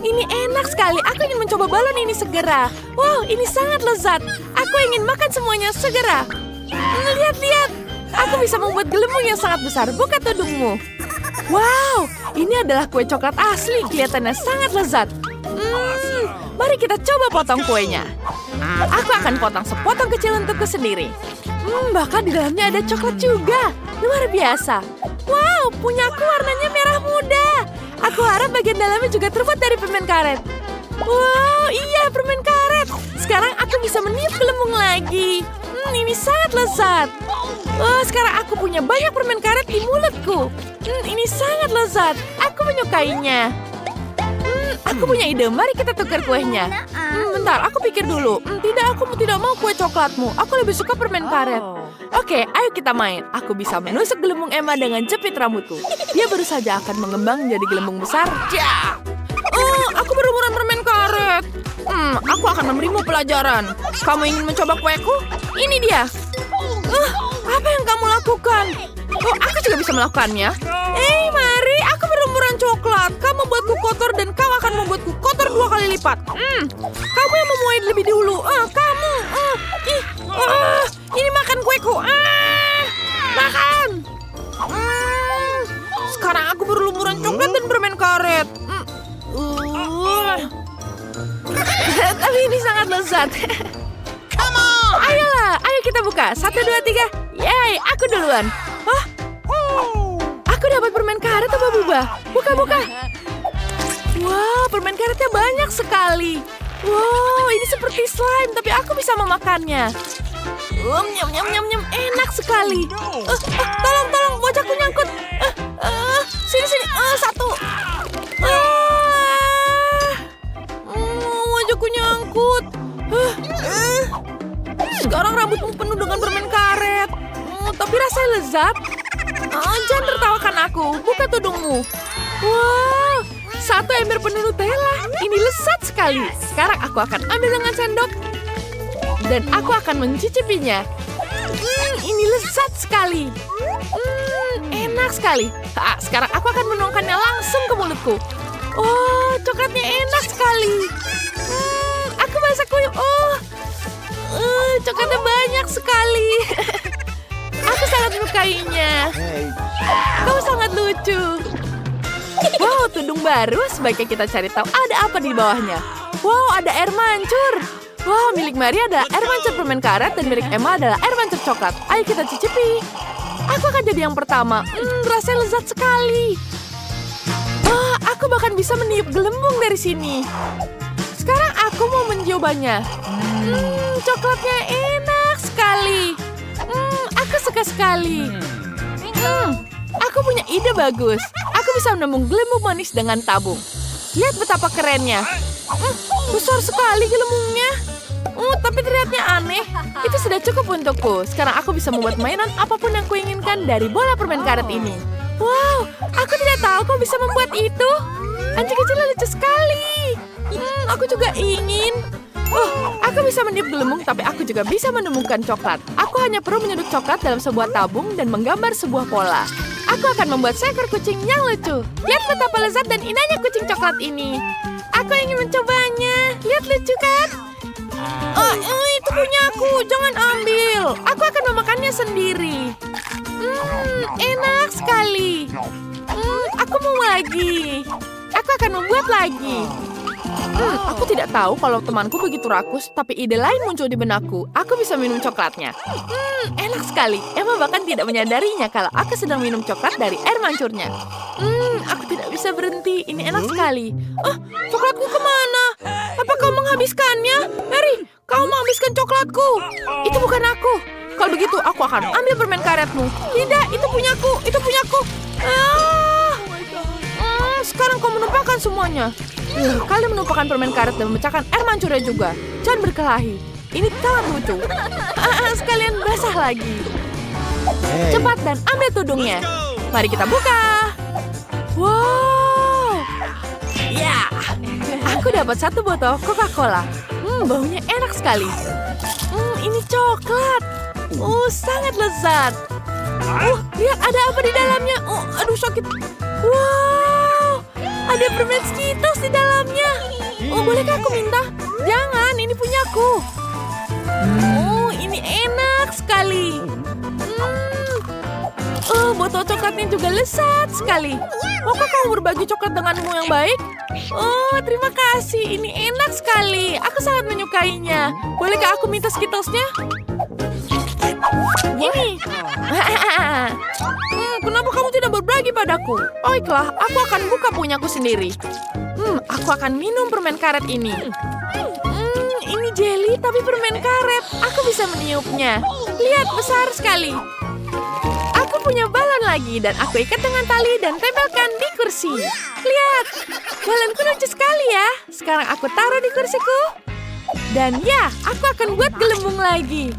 C: Ini enak sekali. Aku ingin mencoba balon ini segera. Wow, ini sangat lezat. Aku ingin makan semuanya segera. Lihat-lihat. Aku bisa membuat gelembung yang sangat besar. Buka tudungmu. Wow, ini adalah kue coklat asli. Kelihatannya sangat lezat.
B: Mari kita coba potong kuenya. Aku akan potong sepotong kecil untukku sendiri. Bahkan di dalamnya ada coklat juga. Luar biasa. Wow, punyaku warnanya merah muda. Aku harap bagian dalamnya juga terbuat dari permen karet. Wow, iya permen karet. Sekarang aku bisa meniup gelembung lagi. Ini sangat lezat. Oh, sekarang aku punya banyak permen karet di mulutku. Ini sangat lezat. Aku menyukainya. Aku punya ide. Mari kita tukar kuenya. Bentar, aku pikir dulu. Tidak, aku tidak mau kue coklatmu. Aku lebih suka permen karet. Oke, ayo kita main. Aku bisa menusuk gelembung Emma dengan jepit rambutku. Dia baru saja akan mengembang menjadi gelembung besar. Ja! Aku berumuran permen karet. Aku akan memberimu pelajaran. Kamu ingin mencoba kueku? Ini dia. Apa yang kamu lakukan? Oh, aku juga bisa melakukannya. Mari, aku berumuran coklat. Kamu buatku kotor dan kau akan membuatku kotor 2 kali lipat. Kamu yang memuai lebih dahulu. Kamu. Ini makan kueku. Makan. Sekarang aku berlumuran coklat dan permen karet. Tapi ini sangat lezat. Ayolah, ayo kita buka. 1, 2, 3. Yeay, aku duluan. Aku dapat permen karet apa buba? Buka. Wow, permen karetnya banyak sekali. Wow, ini seperti slime, tapi aku bisa memakannya. Nyam, enak sekali. Tolong, wajahku nyangkut. Sini, 1. Wajahku nyangkut. Sekarang rambutmu penuh dengan permen karet. Tapi rasanya lezat. Jangan tertawakan aku. Buka tudungmu. Wow, 1 ember penuh Nutella. Ini lezat sekali. Sekarang aku akan ambil dengan sendok. Dan aku akan mencicipinya. Ini lezat sekali. Enak sekali. Sekarang aku akan menuangkannya langsung ke mulutku. Oh, coklatnya enak sekali. Aku masak kue. Coklatnya banyak sekali. Aku sangat menyukainya. Kamu sangat lucu. Wow, tudung baru. Sebaiknya kita cari tahu ada apa di bawahnya. Wow, ada air mancur. Wow, milik Maria adalah air mancur permen karet dan milik Emma adalah air mancur coklat. Ayo kita cicipi. Aku akan jadi yang pertama. Rasanya lezat sekali. Aku bahkan bisa meniup gelembung dari sini. Sekarang aku mau mencobanya. Coklatnya enak sekali. Aku suka sekali. Aku punya ide bagus. Aku bisa menembung gelembung manis dengan tabung. Lihat betapa kerennya. Besar sekali gelembungnya. Tapi terlihatnya aneh. Itu sudah cukup untukku. Sekarang aku bisa membuat mainan apapun yang kuinginkan dari bola permen karet ini. Wow, aku tidak tahu kau bisa membuat itu. Anjing kecil lucu sekali. Aku juga ingin. Aku bisa meniup gelembung, tapi aku juga bisa menemukan coklat. Aku hanya perlu menyeduk coklat dalam sebuah tabung dan menggambar sebuah pola. Aku akan membuat seekor kucing yang lucu. Lihat betapa lezat dan indahnya kucing coklat ini. Aku ingin mencobanya. Lihat lucu kan? Itu punya aku. Jangan ambil. Aku akan memakannya sendiri. Enak sekali. Aku mau lagi. Aku akan membuat lagi. Aku tidak tahu kalau temanku begitu rakus, tapi ide lain muncul di benakku. Aku bisa minum coklatnya. Enak sekali. Emma bahkan tidak menyadarinya kalau aku sedang minum coklat dari air mancurnya. Aku tidak bisa berhenti. Ini enak sekali. Coklatku kemana? Apa kau menghabiskannya? Mary, kau menghabiskan coklatku. Itu bukan aku. Kalau begitu, aku akan ambil permen karetmu. Tidak, itu punyaku. Itu punyaku. Sekarang kau menumpahkan semuanya. Kalian menumpahkan permen karet dan memecahkan air mancurnya juga. Jangan berkelahi. Ini sangat lucu. Sekalian basah lagi. Cepat dan ambil tudungnya. Mari kita buka. Wow. Ya. Aku dapat 1 botol Coca-Cola. Baunya enak sekali. Ini coklat. Sangat lezat. Lihat ada apa di dalamnya. Aduh sakit. Wow. Ada permen Skittles di dalamnya. Bolehkah aku minta? Jangan, ini punyaku. Ini enak sekali. Foto coklatnya juga lezat sekali. Maukah kamu berbagi coklat denganmu yang baik? Oh, terima kasih. Ini enak sekali. Aku sangat menyukainya. Bolehkah aku minta Skittlesnya? Ini. Kenapa kamu tidak berbagi padaku? Baiklah, aku akan buka punyaku sendiri. Aku akan minum permen karet ini. Ini jelly tapi permen karet. Aku bisa meniupnya. Lihat, besar sekali. Aku punya balon lagi dan aku ikat dengan tali dan tempelkan di kursi. Lihat, balonku lucu sekali ya. Sekarang aku taruh di kursiku. Dan ya, aku akan buat gelembung lagi.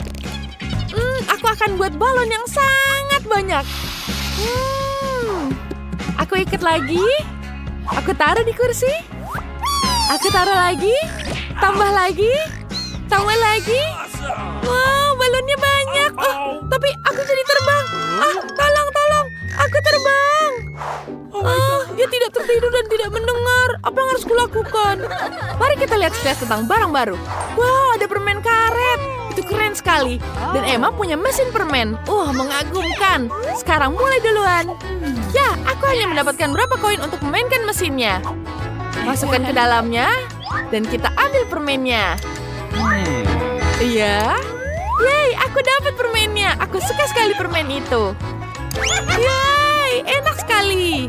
B: Aku akan buat balon yang sangat banyak. Aku ikat lagi. Aku taruh di kursi. Aku taruh lagi. Tambah lagi. Tambah lagi. Wow, balonnya banyak. Oh, tapi aku jadi terbang. Tolong. Aku terbang. Dia tidak tertidur dan tidak mendengar. Apa yang harus kulakukan? Mari kita lihat sekilas tentang barang baru. Wow, ada permen karet. Itu keren sekali. Dan Emma punya mesin permen. Mengagumkan. Sekarang mulai duluan. Ya, aku hanya mendapatkan berapa koin untuk memainkan mesinnya. Masukkan ke dalamnya. Dan kita ambil permennya. Iya. Yeay, aku dapat permennya. Aku suka sekali permen itu. Yeay, enak sekali.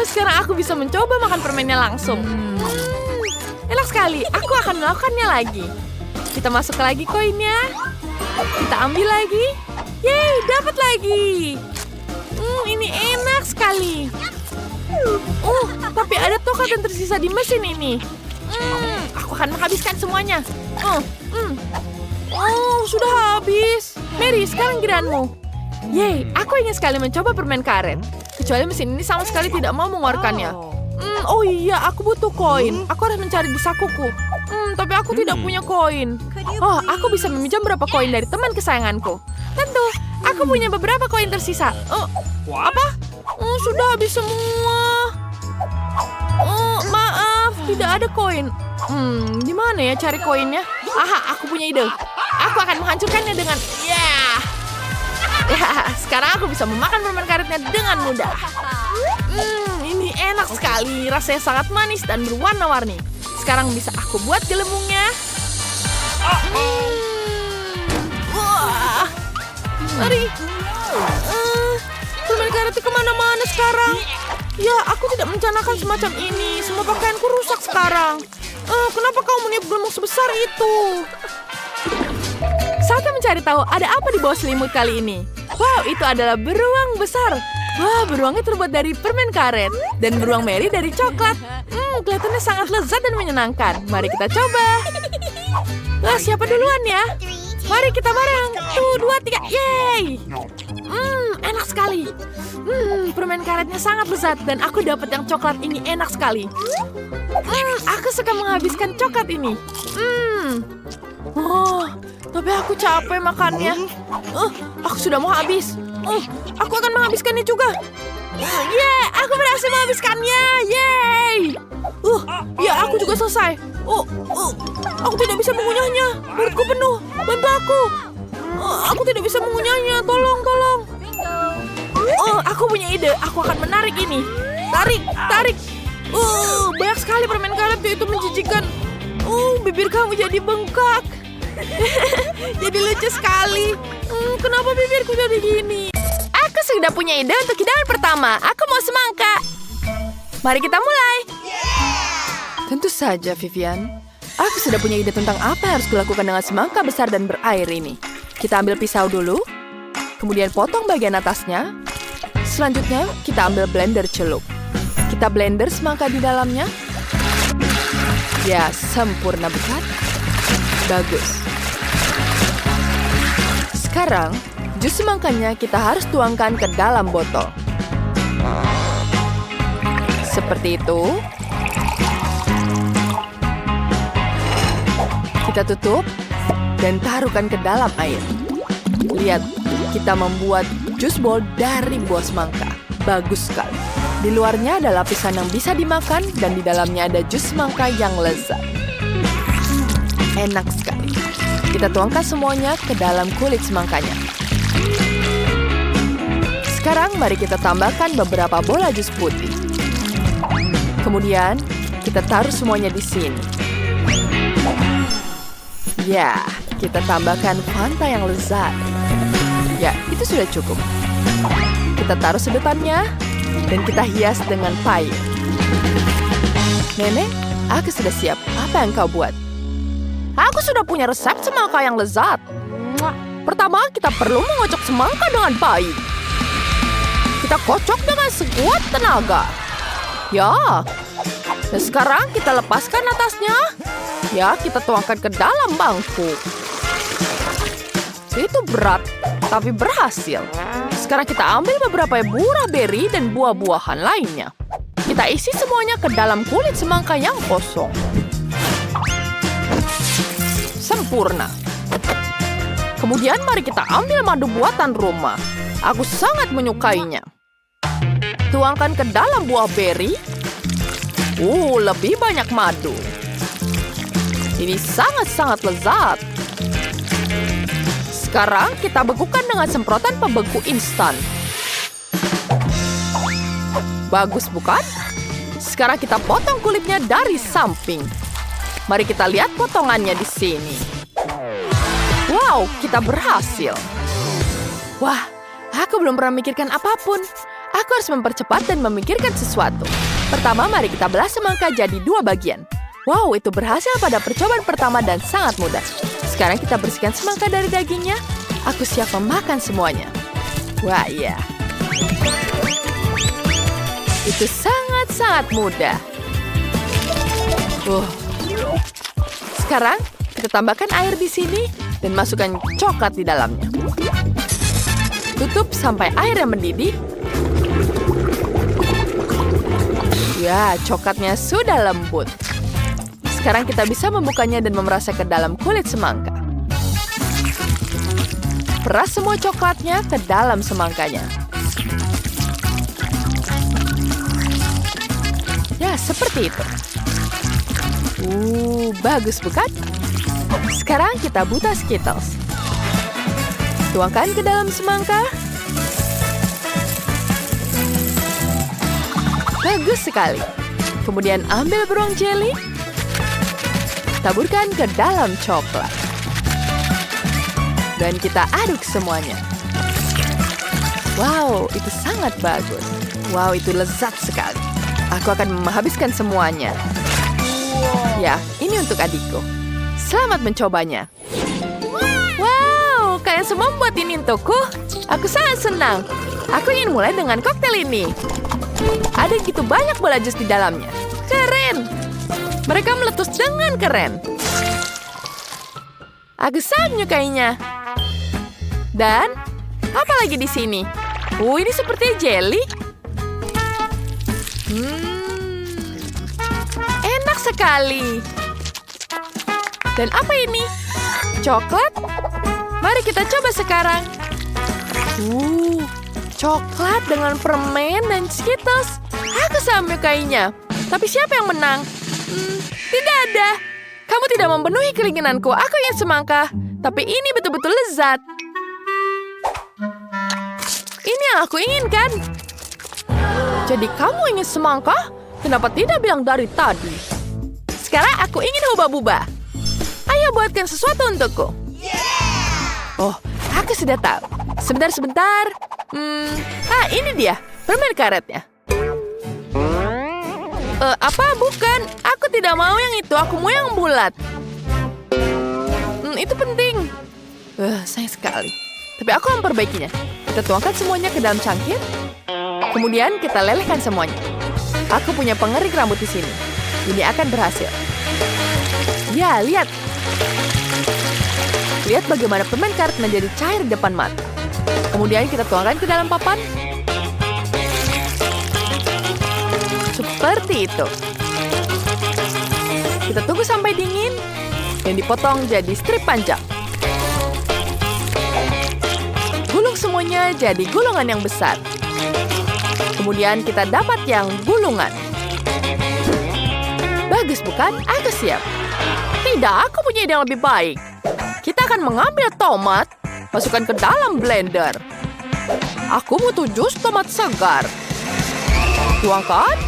B: Sekarang aku bisa mencoba makan permennya langsung. Enak sekali. Aku akan melakukannya lagi. Kita masuk lagi koinnya. Kita ambil lagi. Yeay, dapat lagi. Ini enak sekali. Tapi ada coklat yang tersisa di mesin ini. Aku akan menghabiskan semuanya. Sudah habis. Mary, sekarang giliranmu. Yeay, aku ingin sekali mencoba permen karet. Kecuali mesin ini sama sekali tidak mau mengeluarkannya. Oh iya, aku butuh koin. Aku harus mencari di sakuku. Tapi aku tidak punya koin. Aku bisa meminjam berapa koin dari teman kesayanganku. Tentu, aku punya beberapa koin tersisa. Apa? Sudah habis semua. Maaf, tidak ada koin. Di mana ya cari koinnya? Aku punya ide. Aku akan menghancurkannya dengan sekarang aku bisa memakan permen karetnya dengan mudah. Ini enak sekali. Rasanya sangat manis dan berwarna-warni. Sekarang bisa aku buat gelembungnya. Mari. Permen karet itu kemana-mana sekarang. Ya, aku tidak merencanakan semacam ini. Semua pakaianku rusak sekarang. Kenapa kau meniup gelembung sebesar itu? Saatnya mencari tahu ada apa di bawah selimut kali ini. Wow, itu adalah beruang besar. Wah, beruangnya terbuat dari permen karet. Dan beruang Mary dari coklat. Kelihatannya sangat lezat dan menyenangkan. Mari kita coba. Siapa duluan ya? Mari kita bareng. 1, 2, 3. Yeay. Enak sekali. Permen karetnya sangat lezat. Dan aku dapat yang coklat ini enak sekali. Aku suka menghabiskan coklat ini. Tapi aku capek makannya. Aku sudah mau habis. Aku akan menghabiskannya juga. Yeay, aku berhasil menghabiskannya. Yeay. Ya, aku juga selesai. Aku tidak bisa mengunyahnya. Perutku penuh. Bantu aku. Aku tidak bisa mengunyahnya. Tolong. Aku punya ide. Aku akan menarik ini. Tarik. Banyak sekali permen karet itu menjijikan. Bibir kamu jadi bengkak. Jadi lucu sekali. Kenapa bibirku jadi gini? Aku sudah punya ide untuk hidangan pertama. Aku mau semangka. Mari kita mulai.
A: Tentu saja, Vivian. Aku sudah punya ide tentang apa yang harus kulakukan dengan semangka besar dan berair ini. Kita ambil pisau dulu. Kemudian potong bagian atasnya. Selanjutnya, kita ambil blender celup. Kita blender semangka di dalamnya. Ya, sempurna bukan? Bagus. Sekarang, jus semangkanya kita harus tuangkan ke dalam botol. Seperti itu. Kita tutup dan taruhkan ke dalam air. Lihat, kita membuat jus bol dari buah semangka. Bagus sekali. Di luarnya ada lapisan yang bisa dimakan dan di dalamnya ada jus semangka yang lezat. Enak sekali. Kita tuangkan semuanya ke dalam kulit semangkanya.
B: Sekarang mari kita tambahkan beberapa bola jus putih. Kemudian, kita taruh semuanya di sini. Ya, kita tambahkan Fanta yang lezat. Ya, itu sudah cukup. Kita taruh sedotannya, dan kita hias dengan payung. Nenek, aku sudah siap. Apa yang kau buat? Aku sudah punya resep semangka yang lezat. Pertama, kita perlu mengocok semangka dengan baik. Kita kocok dengan sekuat tenaga. Ya. Dan sekarang kita lepaskan atasnya. Ya, kita tuangkan ke dalam mangkuk. Itu berat, tapi berhasil. Sekarang kita ambil beberapa buah beri dan buah-buahan lainnya. Kita isi semuanya ke dalam kulit semangka yang kosong. Sempurna. Kemudian mari kita ambil madu buatan rumah. Aku sangat menyukainya. Tuangkan ke dalam buah beri. Lebih banyak madu. Ini sangat-sangat lezat. Sekarang kita bekukan dengan semprotan pembeku instan. Bagus bukan? Sekarang kita potong kulitnya dari samping. Mari kita lihat potongannya di sini. Wow, kita berhasil. Wah, aku belum pernah memikirkan apapun. Aku harus mempercepat dan memikirkan sesuatu. Pertama, mari kita belah semangka jadi 2 bagian. Wow, itu berhasil pada percobaan pertama dan sangat mudah. Sekarang kita bersihkan semangka dari dagingnya. Aku siap memakan semuanya. Wah, iya. Itu sangat-sangat mudah. Sekarang, kita tambahkan air di sini dan masukkan coklat di dalamnya. Tutup sampai airnya mendidih. Ya, coklatnya sudah lembut. Sekarang kita bisa membukanya dan memerasnya ke dalam kulit semangka. Peras semua coklatnya ke dalam semangkanya. Ya, seperti itu. Bagus bukan? Sekarang kita buta Skittles. Tuangkan ke dalam semangka. Bagus sekali. Kemudian ambil beruang jelly. Taburkan ke dalam coklat. Dan kita aduk semuanya. Wow, itu sangat bagus. Wow, itu lezat sekali. Aku akan menghabiskan semuanya. Ya, ini untuk adikku. Selamat mencobanya. Wow, kalian semua membuat ini untukku. Aku sangat senang. Aku ingin mulai dengan koktail ini. Ada gitu banyak bola jus di dalamnya. Keren. Mereka meletus dengan keren. Aku sangat menyukainya. Dan apa lagi di sini? Ini seperti jelly. Enak sekali. Dan apa ini? Coklat? Mari kita coba sekarang. Coklat dengan permen dan Skittles. Aku sangat menyukainya. Tapi siapa yang menang? Tidak ada. Kamu tidak memenuhi keinginanku. Aku ingin semangka. Tapi ini betul-betul lezat. Ini yang aku inginkan. Jadi kamu ingin semangka? Kenapa tidak bilang dari tadi? Sekarang aku ingin hubba-bubba. Ayo buatkan sesuatu untukku. Oh, aku sudah tahu. Sebentar. Ini dia. Permen karetnya. Apa? Bukan. Aku tidak mau yang itu. Aku mau yang bulat. Itu penting. Sayang sekali. Tapi aku memperbaikinya. Kita tuangkan semuanya ke dalam cangkir. Kemudian kita lelehkan semuanya. Aku punya pengerik rambut di sini. Ini akan berhasil. Ya, lihat. Lihat bagaimana permen karet menjadi cair di depan mata. Kemudian kita tuangkan ke dalam papan. Seperti itu. Kita tunggu sampai dingin. Dan dipotong jadi strip panjang. Gulung semuanya jadi gulungan yang besar. Kemudian kita dapat yang gulungan. Bagus bukan? Aku siap. Tidak, aku punya ide yang lebih baik. Kita akan mengambil tomat, masukkan ke dalam blender. Aku butuh jus tomat segar. Tuangkan.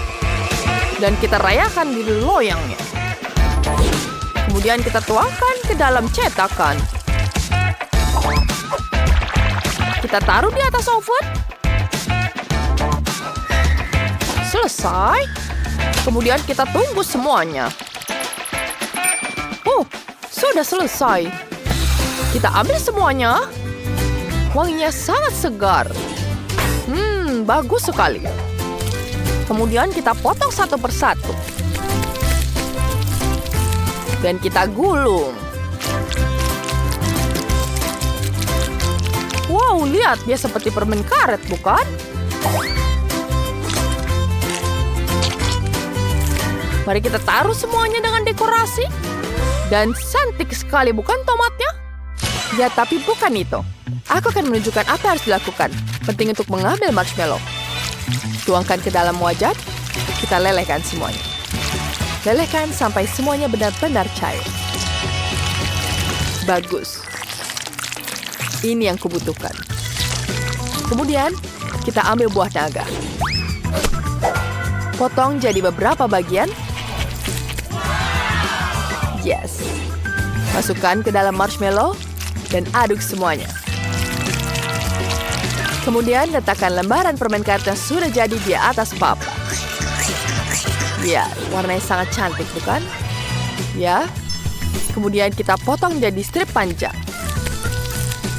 B: Dan kita rayakan di loyangnya. Kemudian kita tuangkan ke dalam cetakan. Kita taruh di atas oven. Selesai. Kemudian kita tunggu semuanya. Oh, sudah selesai. Kita ambil semuanya. Wanginya sangat segar. Bagus sekali. Kemudian kita potong satu persatu. Dan kita gulung. Wow, lihat, dia seperti permen karet, bukan? Mari kita taruh semuanya dengan dekorasi. Dan cantik sekali, bukan tomatnya? Ya, tapi bukan itu. Aku akan menunjukkan apa yang harus dilakukan. Penting untuk mengambil marshmallow. Tuangkan ke dalam wajan. Kita lelehkan semuanya. Lelehkan sampai semuanya benar-benar cair. Bagus. Ini yang kubutuhkan. Kemudian, kita ambil buah naga. Potong jadi beberapa bagian. Yes. Masukkan ke dalam marshmallow dan aduk semuanya. Kemudian letakkan lembaran permen karet yang sudah jadi di atas papan. Ya, warnanya sangat cantik, bukan? Ya. Kemudian kita potong jadi strip panjang.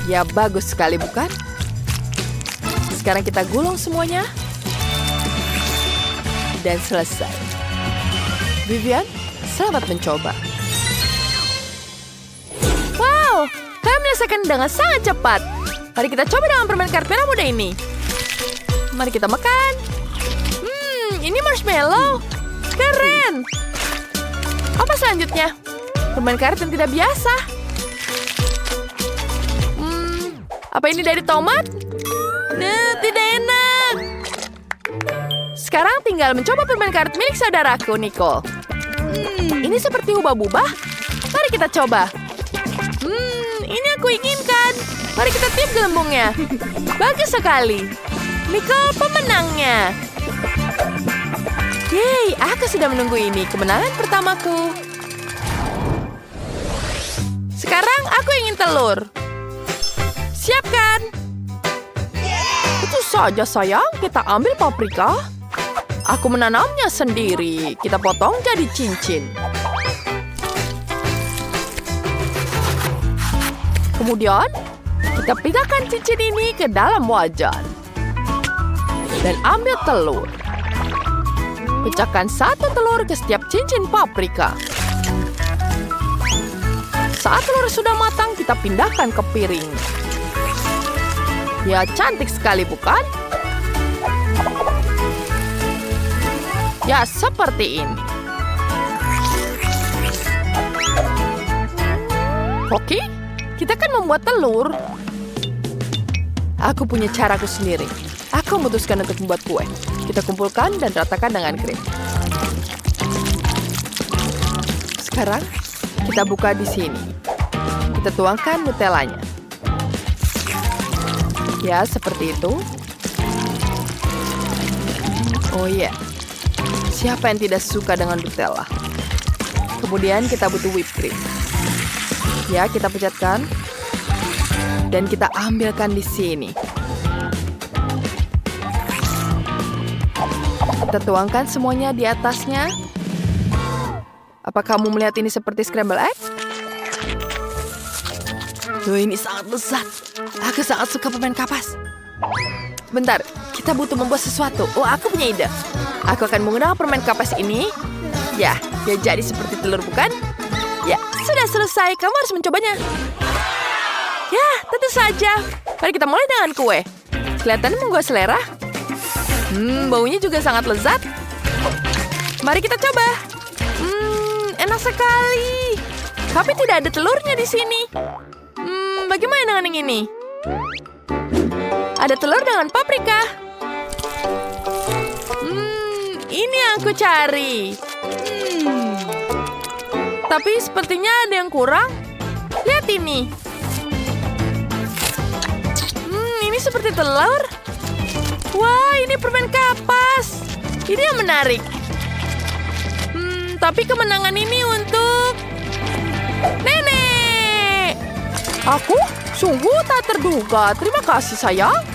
B: Ya, bagus sekali, bukan? Sekarang kita gulung semuanya. Dan selesai. Vivian, selamat mencoba. Wow, kalian menyelesaikan dengan sangat cepat. Mari kita coba dengan permen karet merah muda ini. Mari kita makan. Ini marshmallow. Keren. Apa selanjutnya? Permen karet yang tidak biasa. Apa ini dari tomat? Tidak enak. Sekarang tinggal mencoba permen karet milik saudaraku, Nicole. Ini seperti hubah-bubah. Mari kita coba. Ini aku inginkan. Mari kita tiup gelembungnya. Bagus sekali. Nicole pemenangnya. Yeay, aku sudah menunggu ini. Kemenangan pertamaku. Sekarang aku ingin telur. Siapkan. Itu saja, sayang. Kita ambil paprika. Aku menanamnya sendiri. Kita potong jadi cincin. Kemudian, kita pindahkan cincin ini ke dalam wajan. Dan ambil telur. Pecahkan satu telur ke setiap cincin paprika. Saat telur sudah matang, kita pindahkan ke piring. Ya, cantik sekali, bukan? Ya, seperti ini. Oke, kita kan membuat telur. Aku punya caraku sendiri. Aku memutuskan untuk membuat kue. Kita kumpulkan dan ratakan dengan krim. Sekarang, kita buka di sini. Kita tuangkan Nutellanya. Ya, seperti itu. Oh iya. Siapa yang tidak suka dengan Nutella? Kemudian kita butuh whipped cream. Ya, kita pecatkan. Dan kita ambilkan di sini. Kita tuangkan semuanya di atasnya. Apa kamu melihat ini seperti scramble egg? Tuh, ini sangat lezat. Aku sangat suka permen kapas. Bentar, kita butuh membuat sesuatu. Oh, aku punya ide. Aku akan menggunakan permen kapas ini. Ya, dia jadi seperti telur, bukan? Ya, sudah selesai. Kamu harus mencobanya. Ya, tentu saja. Mari kita mulai dengan kue. Kelihatannya menggugah selera. Baunya juga sangat lezat. Mari kita coba. Enak sekali. Tapi tidak ada telurnya di sini. Bagaimana dengan yang ini? Ada telur dengan paprika. Ini yang aku cari. Tapi sepertinya ada yang kurang. Lihat ini. Ini seperti seperti telur. Wah, ini permen kapas. Ini yang menarik. Tapi kemenangan ini untuk nenek.
C: Aku? Sungguh tak terduga. Terima kasih, sayang.